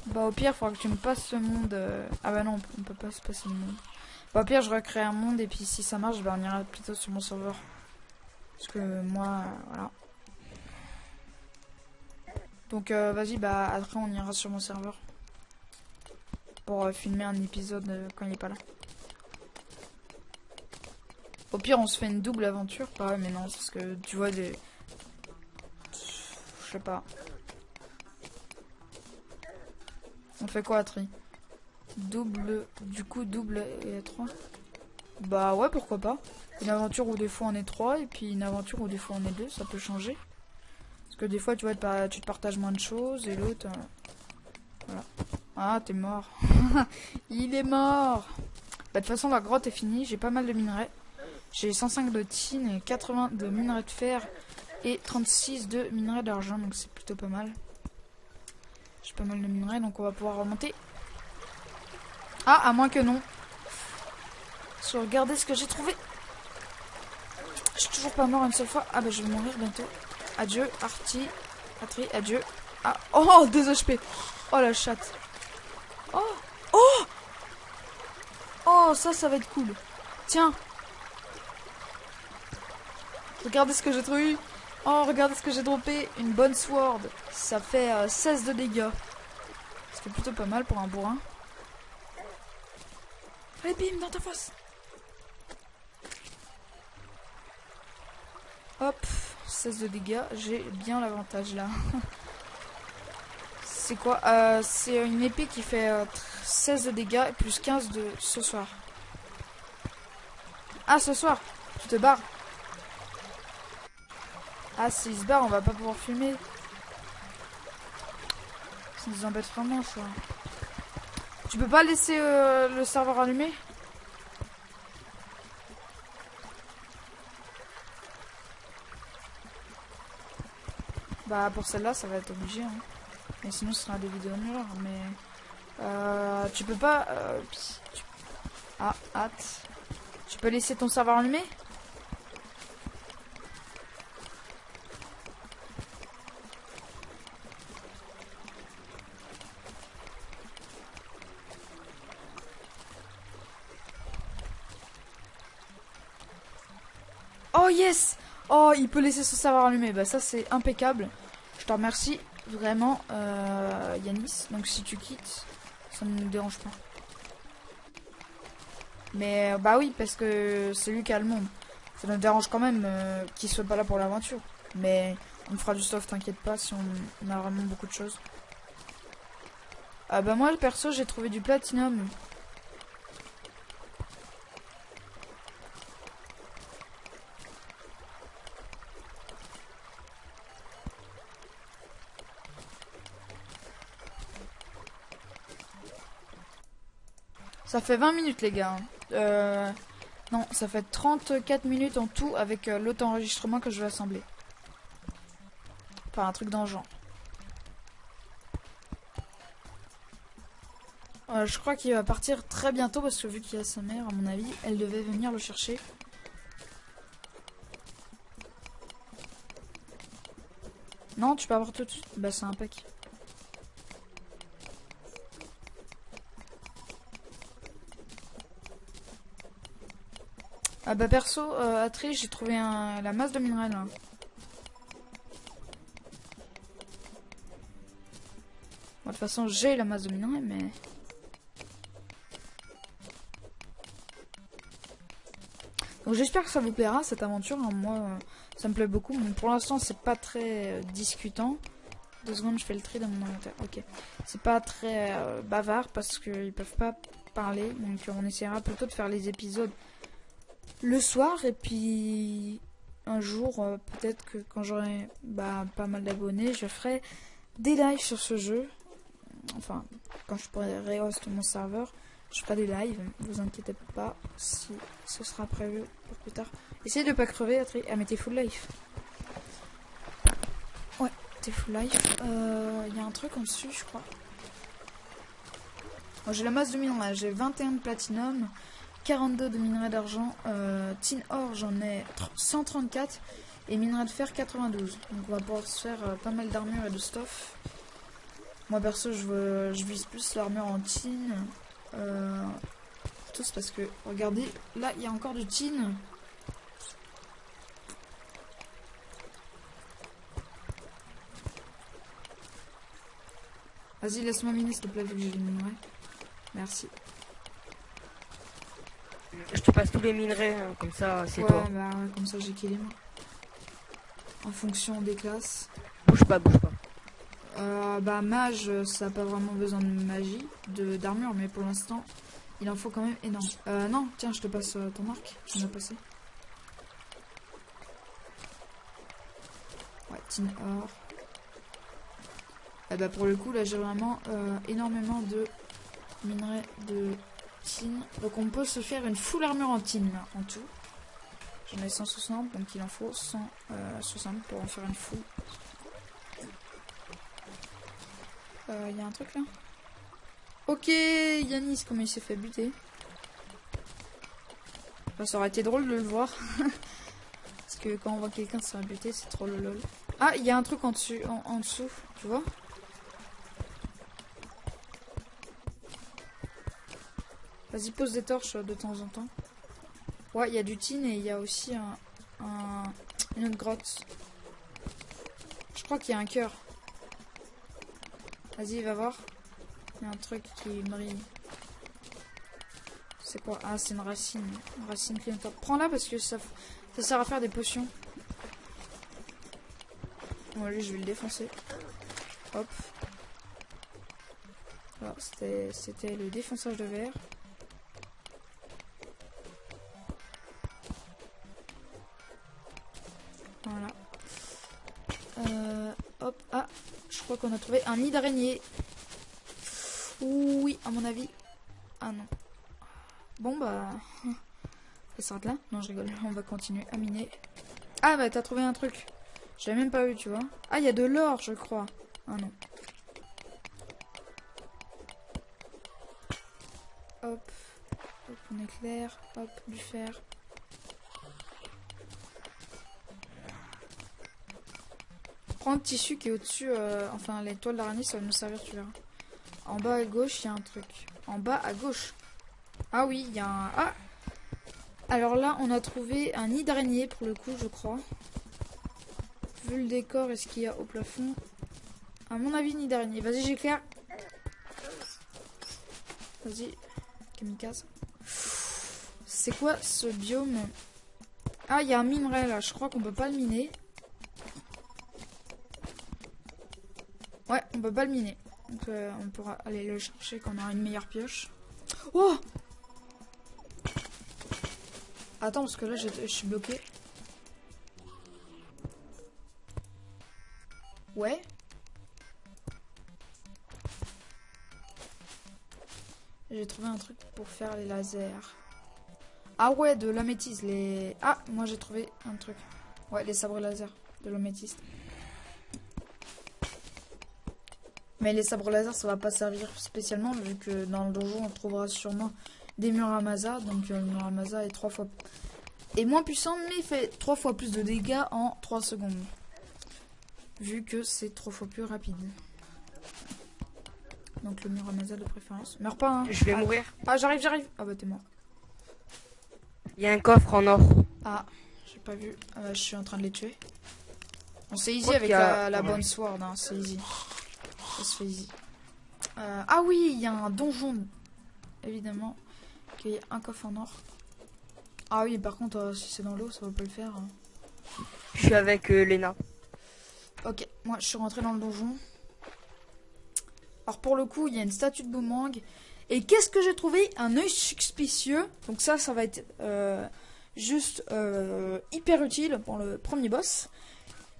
Bah au pire, il faudra que tu me passes le monde. Ah bah non, on peut pas se passer le monde. Bah au pire, je recrée un monde et puis si ça marche, bah on ira plutôt sur mon serveur. Parce que moi, voilà. Donc vas-y, bah après on ira sur mon serveur. Pour filmer un épisode quand il est pas là. Au pire, on se fait une double aventure. Pas mais non, parce que tu vois des... Je sais pas. On fait quoi, Atri? Double... Du coup, double et 3. Bah ouais, pourquoi pas. Une aventure où des fois on est 3 et puis une aventure où des fois on est 2, ça peut changer. Parce que des fois tu vois, tu te partages moins de choses et l'autre... voilà. Ah, t'es mort. Il est mort. Bah de toute façon la grotte est finie, j'ai pas mal de minerais. J'ai 105 de tin et 80 de minerais de fer et 36 de minerais d'argent, donc c'est plutôt pas mal. J'ai pas mal de minerais, donc on va pouvoir remonter. Ah, à moins que non. Je vais regarder ce que j'ai trouvé. Je suis toujours pas mort une seule fois. Ah bah je vais mourir bientôt. Adieu, Artie. Atri, adieu. Ah, oh, 2 HP. Oh la chatte. Oh, oh, oh, ça va être cool. Tiens. Regardez ce que j'ai trouvé. Oh, regardez ce que j'ai droppé. Une bonne sword. Ça fait 16 de dégâts. C'est plutôt pas mal pour un bourrin. Allez, bim, dans ta face. Hop, 16 de dégâts. J'ai bien l'avantage là. C'est quoi? C'est une épée qui fait 16 de dégâts et plus 15 de ce soir. Ah, ce soir, tu te barres. Ah, s'il se barre, on va pas pouvoir filmer. Ça nous embête vraiment, ça. Tu peux pas laisser le serveur allumé? Bah, pour celle-là, ça va être obligé. Hein. Et sinon, ce sera des vidéos noires. Mais tu peux pas... Ah, hâte. Tu peux laisser ton serveur allumé? Oh yes! Oh, il peut laisser son serveur allumé. Bah ça, c'est impeccable. Je te remercie vraiment, Yanis. Donc si tu quittes, ça ne nous dérange pas. Mais bah oui, parce que c'est lui qui a le monde. Ça nous dérange quand même qu'il soit pas là pour l'aventure. Mais on fera du stuff, t'inquiète pas, si on a vraiment beaucoup de choses. Ah bah moi, le perso, j'ai trouvé du platinum. Ça fait 20 minutes les gars. Non, ça fait 34 minutes en tout avec l'auto-enregistrement que je vais assembler. Enfin, un truc dans le genre. Je crois qu'il va partir très bientôt parce que vu qu'il y a sa mère, à mon avis, elle devait venir le chercher. Non, tu peux avoir tout de suite. Bah, c'est impec. Ah bah perso, Atri, j'ai trouvé la masse de minerais là. Bon, de toute façon, j'ai la masse de minerais, mais... Donc j'espère que ça vous plaira cette aventure. Hein. Moi, ça me plaît beaucoup. Mais pour l'instant, c'est pas très discutant. 2 secondes, je fais le tri dans mon inventaire. Ok. C'est pas très bavard parce qu'ils peuvent pas parler. Donc on essaiera plutôt de faire les épisodes le soir. Et puis un jour, peut-être que quand j'aurai pas mal d'abonnés, je ferai des lives sur ce jeu. Enfin, quand je pourrai rehost mon serveur, je ferai des lives. Vous inquiétez pas si ce sera prévu pour plus tard. Essayez de pas crever. Ah mais t'es full life. Ouais, t'es full life. Il y a un truc en dessus, je crois. Bon, j'ai la masse de minerais. J'ai 21 de platinum, 42 de minerais d'argent. Tin or, j'en ai 134. Et minerais de fer, 92. Donc on va pouvoir se faire pas mal d'armure et de stuff. Moi perso, je vise plus l'armure en tin. Tous parce que, regardez, là il y a encore du tin. Vas-y, laisse-moi miner s'il te plaît, vu que j'ai les minerais. Merci. Je te passe tous les minerais, hein, comme ça, c'est toi. Bah ouais, comme ça j'ai killé moi. En fonction des classes. Bouge pas, bouge pas. Bah mage, ça n'a pas vraiment besoin de magie, d'armure, mais pour l'instant, Il en faut quand même énorme. Non, tiens, je te passe ton arc. Je viens de passer. Ouais, tin or. Et bah pour le coup, là, j'ai vraiment énormément de minerais de tin. Donc on peut se faire une full armure en tin, là, en tout. J'en ai 160, donc il en faut 160 pour en faire une full. Il y a un truc là. Ok, Yanis, comment il s'est fait buter. Enfin, ça aurait été drôle de le voir. Parce que quand on voit quelqu'un se faire buter, c'est trop lol. Ah, il y a un truc en dessous, en dessous, tu vois. Vas-y, pose des torches de temps en temps. Ouais, il y a du tin et il y a aussi une autre grotte. Je crois qu'il y a un cœur. Vas-y, va voir. Il y a un truc qui brille. C'est quoi? Ah, c'est une racine. Une racine clignotant. Prends-la parce que ça sert à faire des potions. Bon, lui, je vais le défoncer. Hop. Alors, c'était le défonçage de verre. Voilà. Hop. Ah, je crois qu'on a trouvé un nid d'araignée. Oui, à mon avis. Ah non. Bon, bah... Ça s'arrête là? Non, je rigole. On va continuer à miner. Ah, bah, t'as trouvé un truc. J'avais même pas vu, tu vois. Ah, il y a de l'or, je crois. Ah non. Hop. Hop, on éclaire. Hop, du fer. Prends le tissu qui est au-dessus. Enfin, les toiles d'araignée, ça va nous servir, tu verras. En bas à gauche, il y a un truc. En bas à gauche. Ah oui, il y a un... Ah! Alors là, on a trouvé un nid d'araignée, pour le coup, je crois. Vu le décor et ce qu'il y a au plafond. À mon avis, nid d'araignée. Vas-y, j'éclaire. Vas-y. Kamikaze. C'est quoi ce biome? Ah, il y a un minerai là. Je crois qu'on peut pas le miner. Ouais, on peut pas le miner. Donc on pourra aller le chercher quand on aura une meilleure pioche. Oh! Attends, parce que là, je suis bloqué. Ouais. J'ai trouvé un truc pour faire les lasers. Ah ouais, de l'améthyste. Ah, moi j'ai trouvé un truc. Ouais, les sabres laser de l'améthyste. Mais les sabres laser, ça va pas servir spécialement, vu que dans le donjon, on trouvera sûrement des Muramasa. Donc le Muramasa est 3 fois... est moins puissant, mais il fait 3 fois plus de dégâts en 3 secondes. Vu que c'est 3 fois plus rapide. Donc le Muramasa de préférence. Meurs pas, hein. Je vais mourir. Ah, j'arrive. Ah bah t'es mort. Il y a un coffre en or. Ah, j'ai pas vu. Je suis en train de les tuer. On c'est easy crois avec qu'il y a- la bonne sword, hein. C'est easy. Ça se fait easy. Ah oui, il y a un donjon. Évidemment. Qu'il y a un coffre en or. Ah oui, par contre, si c'est dans l'eau, ça va pas le faire. Hein. Je suis avec Lena. Ok, moi je suis rentré dans le donjon. Alors pour le coup, il y a une statue de boomerang. Et qu'est-ce que j'ai trouvé? Un œil suspicieux. Donc ça va être juste hyper utile pour le premier boss.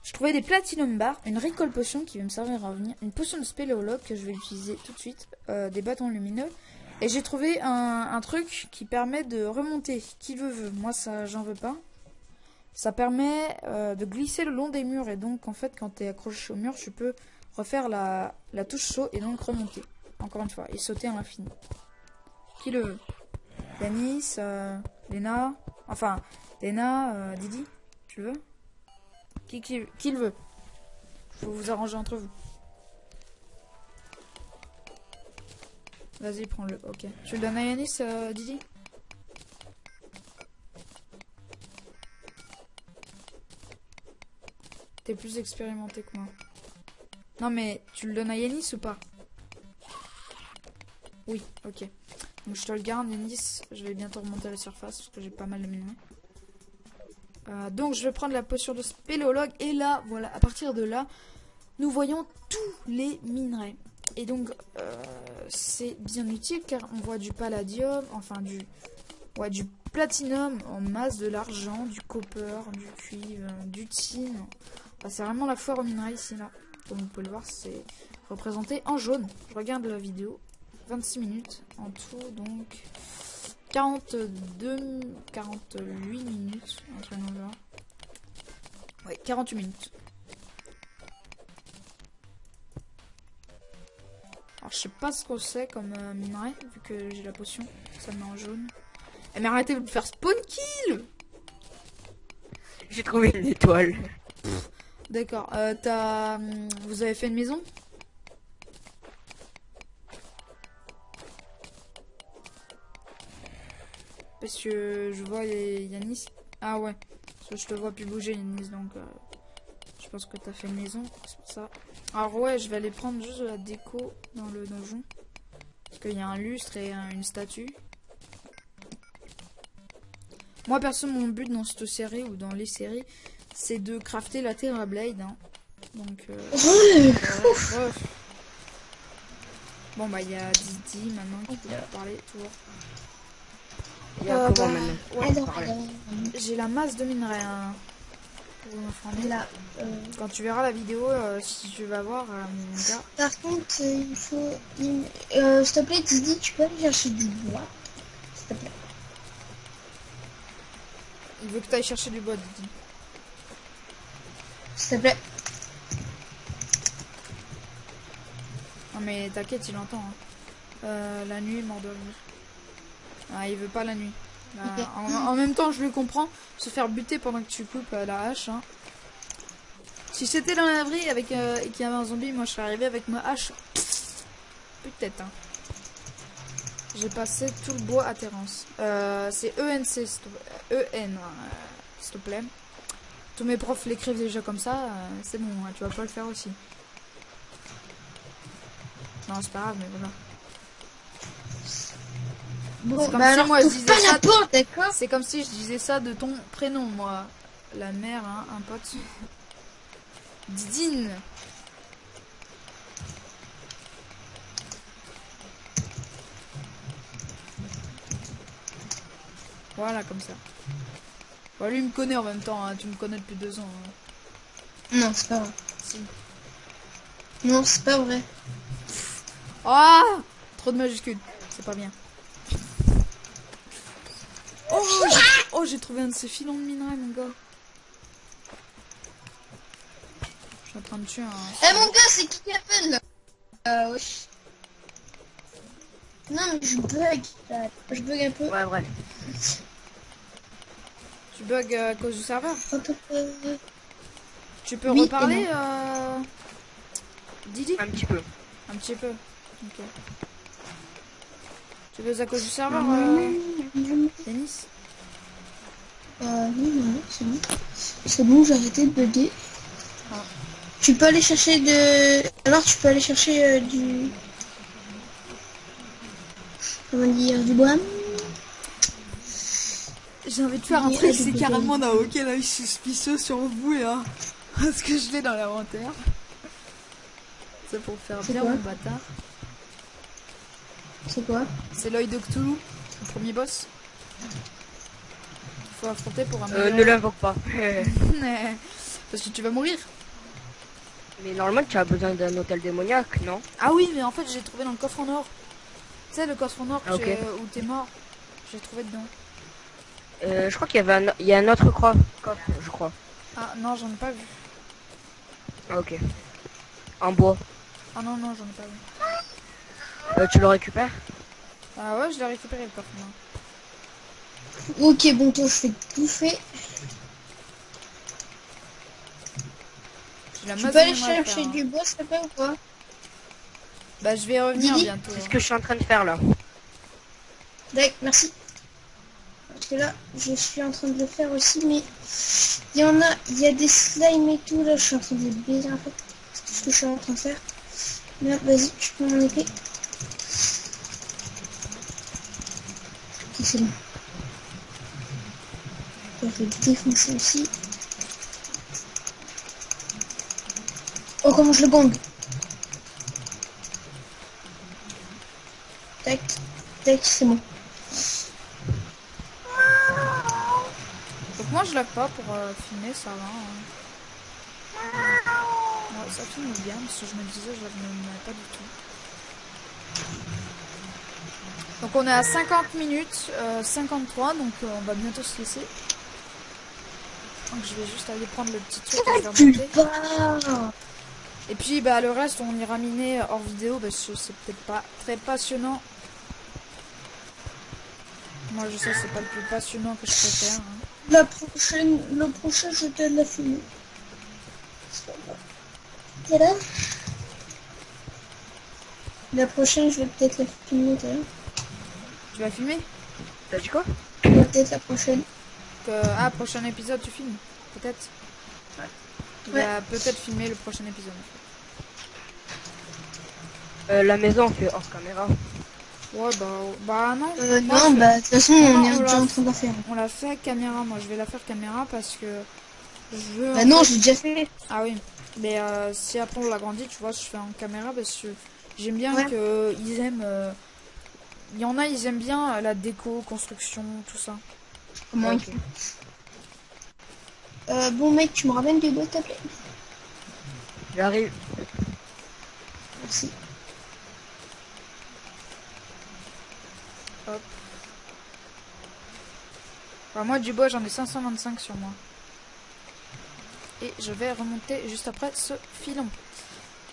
Je trouvais des platinum bars, une recall potion qui va me servir à revenir, une potion de spéléologue que je vais utiliser tout de suite, des bâtons lumineux. Et j'ai trouvé un truc qui permet de remonter. Qui veut. Moi, ça, j'en veux pas. Ça permet de glisser le long des murs. Et donc, en fait, quand tu es accroché au mur, tu peux refaire la touche saut et donc remonter. Encore une fois. Et sauter à l'infini. Qui le veut? Yanis, Lena. Enfin, Lena, Didi. Tu le veux? Qui le veut? Faut vous arranger entre vous. Vas-y, prends-le. Ok. Tu le donnes à Yanis, Didi? T'es plus expérimenté que moi. Non, mais tu le donnes à Yanis ou pas? Oui, ok. Donc je te le garde, Yanis. Je vais bientôt remonter à la surface parce que j'ai pas mal de minerais. Donc je vais prendre la potion de spéléologue. Et là, voilà, à partir de là, nous voyons tous les minerais. Et donc, c'est bien utile car on voit du palladium, enfin du platinum en masse, de l'argent, du copper, du cuivre, du tin. Enfin, c'est vraiment la foire aux minerais ici, là. Comme vous pouvez le voir, c'est représenté en jaune. Je regarde la vidéo. 26 minutes en tout, donc 48 minutes. Entre nous là. Ouais, 48 minutes. Alors, je sais pas ce que c'est comme minerai, vu que j'ai la potion. Ça me met en jaune. Eh, mais arrêtez de me faire spawn kill! J'ai trouvé une étoile. D'accord, vous avez fait une maison? Parce que je vois Yanis. Ah ouais, parce que je te vois plus bouger Yanis, donc je pense que t'as fait une maison, c'est pour ça. Alors ouais, je vais aller prendre juste de la déco dans le donjon. Parce qu'il y a un lustre et une statue. Moi perso, mon but dans cette série ou dans les séries, c'est de crafter la Terra Blade. Hein. Donc ouais. Bon bah il y a Didi maintenant qui peut parler toujours. Il y a comment maintenant? Ouais, Alors, j'ai la masse de minerais hein, pour vous informer. là, Quand tu verras la vidéo, si tu vas voir mon gars. par contre, il faut... s'il te plaît, Didi, tu peux aller chercher du bois, s'il te plaît. Il veut que tu ailles chercher du bois, Didi. S'il te plaît. Non mais t'inquiète, il entend. Hein. La nuit, mort de rire. Ah, il veut pas la nuit. Bah, Okay. en même temps, je le comprends. Se faire buter pendant que tu coupes la hache. Hein. Si c'était dans la vraie avec et qu'il y avait un zombie, moi je serais arrivé avec ma hache. Peut-être. Hein. J'ai passé tout le bois à Terrence. C'est ENC, EN, s'il te plaît. Tous mes profs l'écrivent déjà comme ça. C'est bon, hein, tu vas pas le faire aussi. Non, c'est pas grave, mais voilà. Bon, C'est comme bah si alors, moi, je t'ouvres disais pas ça. la porte, d'accord? C'est comme si je disais ça de ton prénom, moi. La mère, hein, un pote. Didine. Voilà, comme ça. Bon, lui, il me connaît en même temps. Hein. Tu me connais depuis 2 ans. Hein. Non, c'est pas vrai. Si. Non, c'est pas vrai. Ah, trop de majuscules. C'est pas bien. Oh, j'ai trouvé un de ces filons de minerais, mon gars. Je suis en train de tuer un... Eh mon gars, c'est qui appelle là? Wesh. Non, mais je bug. Là. Je bug un peu. Ouais, bref. Tu bugs à cause du serveur? Un peu. Tu peux Oui, reparler, et Didi? Un petit peu. Un petit peu. Ok. Tu bugs à cause du serveur, Denis? Non, c'est bon. C'est bon, j'ai arrêté de bugger. Ah. Tu peux aller chercher de... Alors, tu peux aller chercher du... Comment dire? Du bois. J'ai envie de faire un Oui, truc, elle c'est est carrément d'invoquer l'œil suspicieux sur vous, là. Parce que je l'ai dans l'inventaire. C'est pour faire C'est bien quoi mon bâtard. C'est quoi? C'est l'œil de Cthulhu, le premier boss. Il faut affronter pour un Ne l'invoque pas. Parce que tu vas mourir. Mais normalement, tu as besoin d'un hôtel démoniaque, non? Ah oui, mais en fait, j'ai trouvé dans le coffre en or. Tu sais, le coffre en or Ah, ok. où t'es mort. J'ai trouvé dedans. Je crois qu'il y avait il y a un autre coffre, je crois. Ah non, j'en ai pas vu. Ah, ok. En bois. Ah non, non, j'en ai pas vu. Tu le récupères? Ah ouais, je l'ai récupéré le coffre en or. Ok, bon, toi, je fais tout fait. J'ai la Tu masse peux de aller minerais à chercher faire, hein. du bois, s'il te plaît, ou pas? Bah, je vais revenir Didi, bientôt. C'est ce hein. que je suis en train de faire là. D'accord, merci. Parce que là, je suis en train de le faire aussi, mais il y a des slimes et tout, là, je suis en train de les baiser un peu. C'est tout ce que je suis en train de faire. Là, vas-y, tu prends mon épée. Ok, c'est bon. Je vais défoncer aussi. Oh, comment je le gang. Tac, tac, c'est bon. Donc moi je lave pas pour filmer, ça va. Ouais, ça filme bien, parce que je me disais je lave même pas du tout. Donc on est à 50 minutes, 53, donc on va bientôt se laisser. Donc je vais juste aller prendre le petit truc que je vais remonter. Et puis bah le reste on ira miner hors vidéo parce que c'est peut-être pas très passionnant. Moi je sais c'est pas le plus passionnant que je préfère. Le prochain je te la filmer. T'es là? La prochaine je vais peut-être la filmer, t'es là? Tu vas filmer? T'as dit quoi? Ouais, peut-être la prochaine. Ah, prochain épisode tu filmes? Peut-être? Ouais. Il va peut-être filmer le prochain épisode. La maison on fait hors caméra. Ouais bah non. Non, bah de toute façon on est déjà en train de la faire. On l'a fait caméra, moi je vais la faire caméra parce que je veux... Bah non, j'ai déjà fait. Ah oui, mais si après on l'agrandit, tu vois, je fais en caméra parce que j'aime bien que ils aiment... Il y en a, ils aiment bien la déco, construction, tout ça. Comment il fait? Bon mec, tu me ramènes du bois s'il te plaît? J'arrive. Merci. Hop. Enfin, moi du bois j'en ai 525 sur moi. Et je vais remonter juste après ce filon.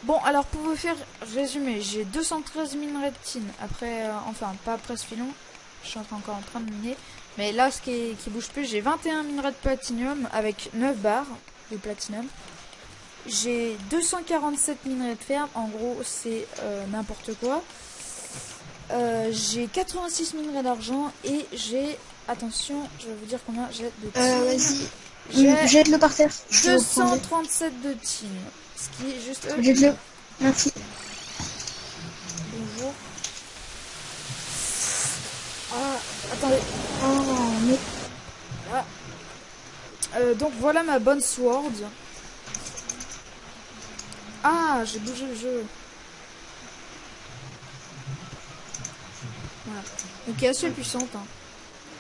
Bon alors pour vous faire résumer, j'ai 213 minerais de tin après, enfin pas après ce filon, je suis encore en train de miner. Mais là ce qui bouge plus, j'ai 21 minerais de platinium avec 9 barres de platinum. J'ai 247 minerais de fer, en gros c'est n'importe quoi. J'ai 86 minerais d'argent et j'ai, attention, je vais vous dire combien j'ai de tin. Vas-y, J'ai jette-le par terre. 237 de tin, ce qui est juste... Jette-le. Merci. Bonjour. Ah, attendez. Oh, mais... Ah. Donc voilà ma bonne sword. Ah, j'ai bougé le jeu. Voilà. Donc elle est assez puissante. Hein.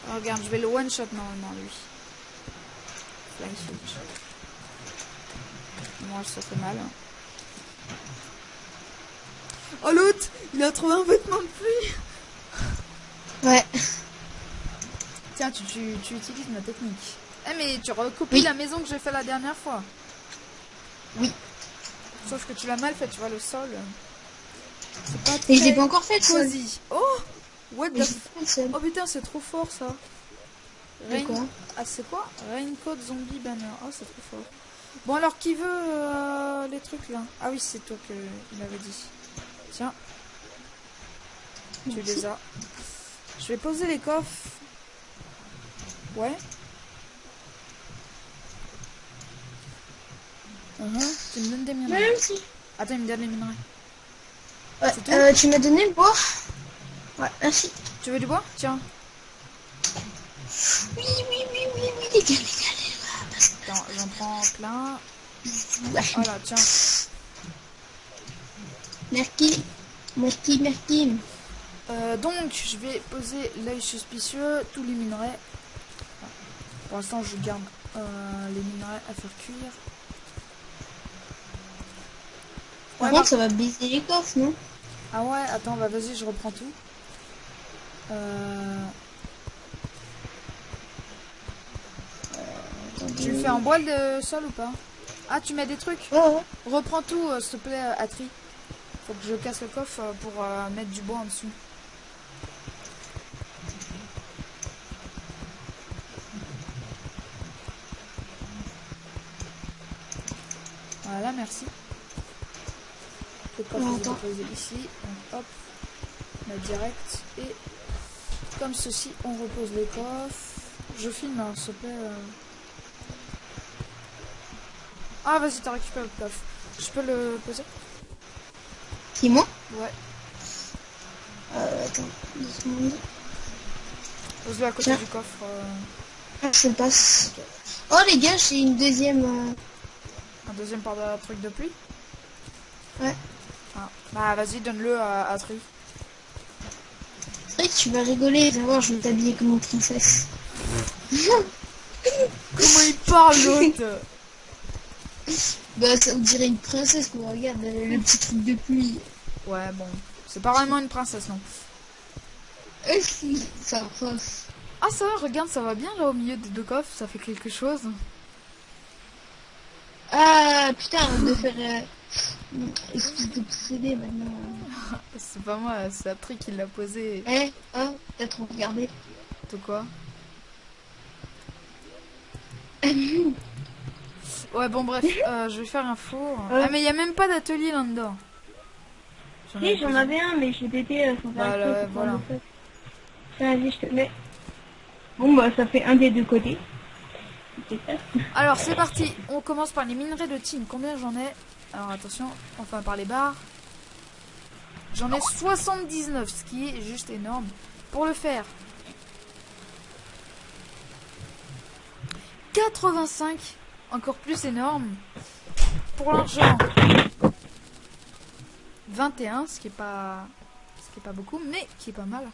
Alors, regarde, je vais le one shot normalement lui. Fly switch. Moi ça fait mal. Hein. Oh l'autre, il a trouvé un vêtement de pluie. Ouais. Tiens, tu utilises ma technique. Eh mais tu recopies la maison que j'ai fait la dernière fois. Oui. Sauf que tu l'as mal fait, tu vois le sol. C'est pas Et je l'ai très pas encore fait cosy. Oh, what the seul. Oh putain, c'est trop fort ça. Quoi? Ah c'est quoi? Raincoat zombie banner. Oh c'est trop fort. Bon alors qui veut les trucs là? Ah oui c'est toi que il avait dit. Tiens. Tu les as. Je vais poser les coffres. Ouais. Tu me donnes des minerais. Merci. Attends, il me donne les minerais. Ouais, tu m'as donné le bois? Ouais, merci. Tu veux du bois? Tiens. Oui, les gars. Attends, j'en prends plein. Ouais. Voilà, tiens. Merci. Donc, je vais poser l'œil suspicieux, tous les minerais. Pour l'instant, je garde les minerais à faire cuire. Par contre, ça va baiser les coffres, non? Ah ouais, attends, bah vas-y, je reprends tout. Tu le fais en boile de sol ou pas? Ah, tu mets des trucs? Ouais. Reprends tout, s'il te plaît, Atri. Faut que je casse le coffre pour mettre du bois en dessous. Voilà, merci. Le coffre est déposé ici. Donc hop, on a direct. Et comme ceci, on repose les coffres. Je filme, hein, s'il te plaît. Ah, vas-y, t'as récupéré le coffre. Je peux le poser? C'est moi? Ouais. Attends, 2 secondes. Pose-le à côté du coffre. Je le passe. Okay. Oh les gars, j'ai une deuxième... Un deuxième par de truc de pluie? Ouais. Ah. Bah vas-y, donne-le à Tri. Patrick, tu vas rigoler. D'abord, je vais t'habiller comme une princesse. Comment il parle, l'autre? Bah, ça vous dirait une princesse, quoi. Regarde, le petit truc de pluie. Ouais, bon. C'est pas vraiment une princesse, non. Si, ça passe. Ah, ça va, regarde, ça va bien, là, au milieu des deux coffres. Ça fait quelque chose. Ah, putain, de faire... espèce de possédé, maintenant. C'est pas moi, c'est Patrick qui l'a posé. Eh, oh, t'as trop regardé. De quoi? Ouais, bon, bref, je vais faire un four. Ah, mais il y a même pas d'atelier là-dedans. Si, j'en avais un, mais j'ai pété sans faire Bah, exprès, voilà. pour le fait. Vas-y, je te mets. Bon, bah, ça fait un des deux côtés. Alors, c'est parti. On commence par les minerais de tin. Combien j'en ai? Alors, attention, enfin, par les barres. J'en ai 79, ce qui est juste énorme. Pour le faire, 85, encore plus énorme. Pour l'argent, 21, ce qui est pas beaucoup, mais qui est pas mal.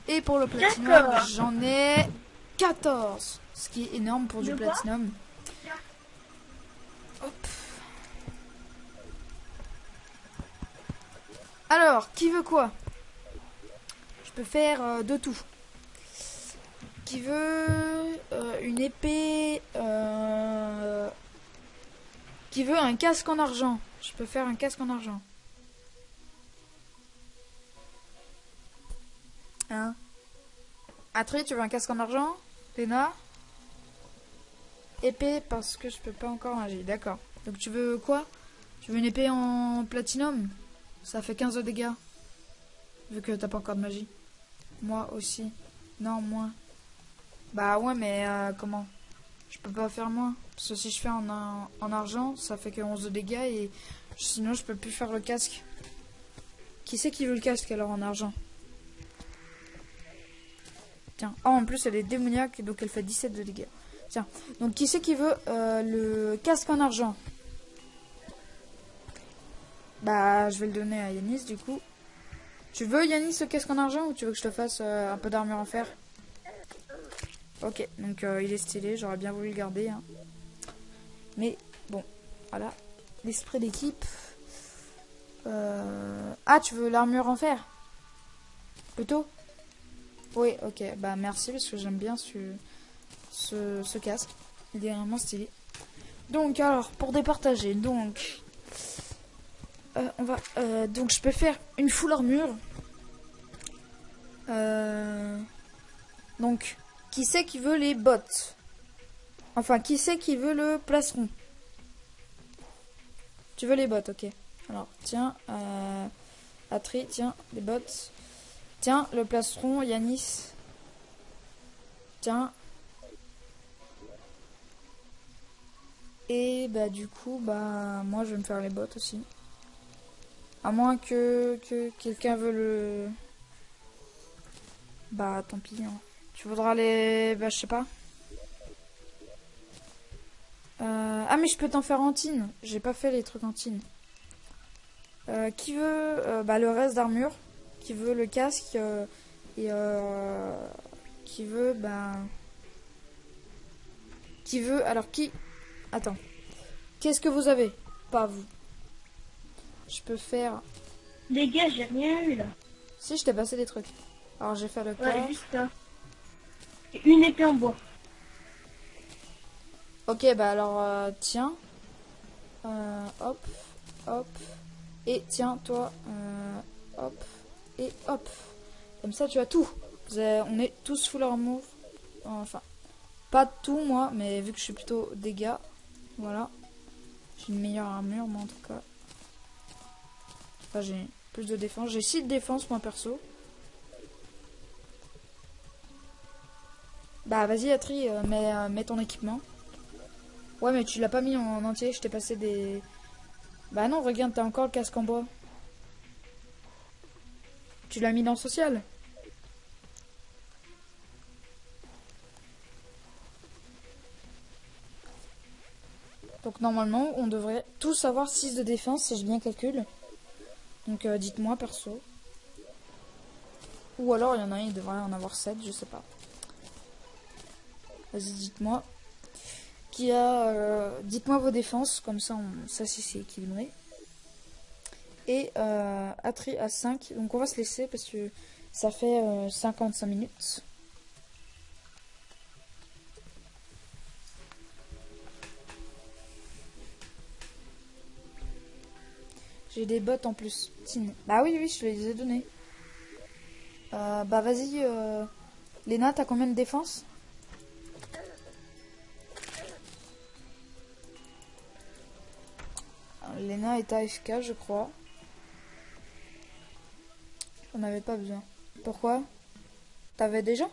Et pour le platinum, D'accord. j'en ai 14, ce qui est énorme pour du De quoi? platinum. Hop. Alors, qui veut quoi? Je peux faire de tout. Qui veut une épée, qui veut un casque en argent? Je peux faire un casque en argent. Hein? Atri, tu veux un casque en argent? Léna? Épée parce que je peux pas encore magie. D'accord. Donc tu veux quoi? Tu veux une épée en platinum? Ça fait 15 de dégâts. Vu que t'as pas encore de magie. Moi aussi. Non, moins. Bah ouais, mais comment? Je peux pas faire moins. Parce que si je fais en argent, ça fait que 11 de dégâts et sinon je peux plus faire le casque. Qui c'est qui veut le casque alors en argent? Tiens. Oh, en plus elle est démoniaque donc elle fait 17 de dégâts. Tiens. Donc qui c'est qui veut le casque en argent? Bah je vais le donner à Yanis du coup. Tu veux Yanis le casque en argent ou tu veux que je te fasse un peu d'armure en fer? Ok, donc il est stylé, j'aurais bien voulu le garder. Hein. Mais bon, voilà. L'esprit d'équipe. Ah, tu veux l'armure en fer? Plutôt? Oui, ok, bah merci parce que j'aime bien ce casque. Il est vraiment stylé. Donc alors, pour départager, donc... on va... donc je peux faire une full armure. Donc... Qui c'est qui veut les bottes? Enfin, qui c'est qui veut le plastron? Tu veux les bottes, ok. Alors, tiens, Atri, tiens, les bottes. Tiens, le plastron, Yanis. Tiens. Et bah du coup, bah moi je vais me faire les bottes aussi. À moins que quelqu'un veut le... Bah tant pis, hein. Tu voudras les... Bah, je sais pas. Ah, mais je peux t'en faire en tine. J'ai pas fait les trucs en tine. Qui veut bah, le reste d'armure? Qui veut le casque et qui veut... Bah... Qui veut... Alors, qui... Attends. Qu'est-ce que vous avez? Pas vous. Je peux faire... Les gars, j'ai rien eu, là. Si, je t'ai passé des trucs. Alors, je vais faire le corps. Ouais, juste ça. Et une épée en bois. Ok, bah alors, tiens. Hop, hop. Et tiens, toi, hop, et hop. Comme ça, tu as tout. On est tous full armor. Enfin, pas tout, moi, mais vu que je suis plutôt dégâts, voilà. J'ai une meilleure armure, moi, en tout cas. Enfin, j'ai plus de défense. J'ai 6 de défense, moi, perso. Bah, vas-y, Atri, mets ton équipement. Ouais, mais tu l'as pas mis en entier, je t'ai passé des... Bah non, regarde, t'as encore le casque en bois. Tu l'as mis dans social. Donc normalement, on devrait tous avoir 6 de défense, si je bien calcule. Donc dites-moi, perso. Ou alors il y en a un, il devrait en avoir 7, je sais pas. Vas-y, dites-moi. Dites-moi vos défenses, comme ça, ça c'est équilibré. Et Atri à 5, donc on va se laisser parce que ça fait 55 minutes. J'ai des bottes en plus. Bah oui, oui, je te les ai donnés. Bah vas-y, Léna, t'as combien de défense? Léna est AFK, je crois. J'en avais pas besoin. Pourquoi? T'avais déjà?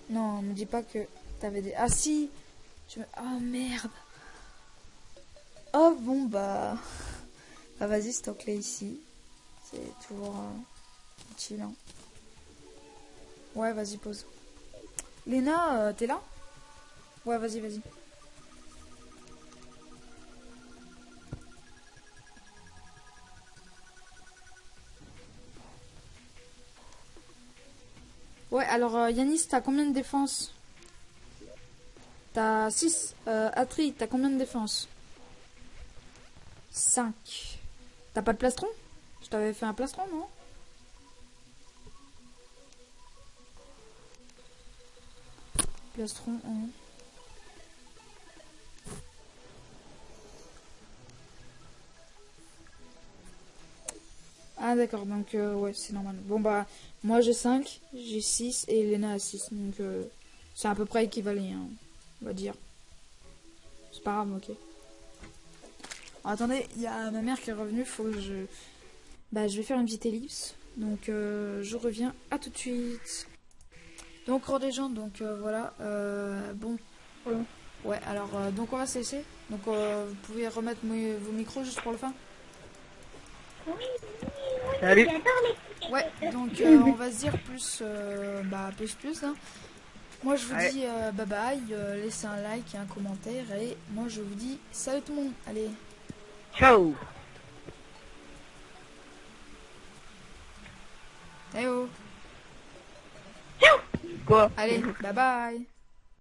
Non, me dis pas que t'avais des... Ah si! Ah merde! Oh bon bah... Bah vas-y, stocke-les ici. C'est toujours utile. Hein. Ouais, vas-y, pose. Léna, t'es là? Ouais, vas-y, vas-y. Ouais, alors Yanis, t'as combien de défense? T'as 6. Atri, t'as combien de défense? 5. T'as pas de plastron? Je t'avais fait un plastron, non? Plastron 1. Ah d'accord, donc ouais, c'est normal. Bon bah, moi j'ai 5, j'ai 6 et Elena a 6. Donc c'est à peu près équivalent, hein, on va dire. C'est pas grave, ok. Alors, attendez, il y a ma mère qui est revenue, faut que je... Bah je vais faire une petite ellipse. Donc je reviens à tout de suite. Donc des gens, donc voilà. Bon. Ouais, alors donc on va se laisser. Donc vous pouvez remettre vos micros juste pour le fin. Salut. Ouais, donc on va se dire plus, plus. Hein. Moi je vous dis bye bye, laissez un like et un commentaire et moi je vous dis salut tout le monde. Allez. Ciao. Eh oh. Quoi? Allez, bye bye.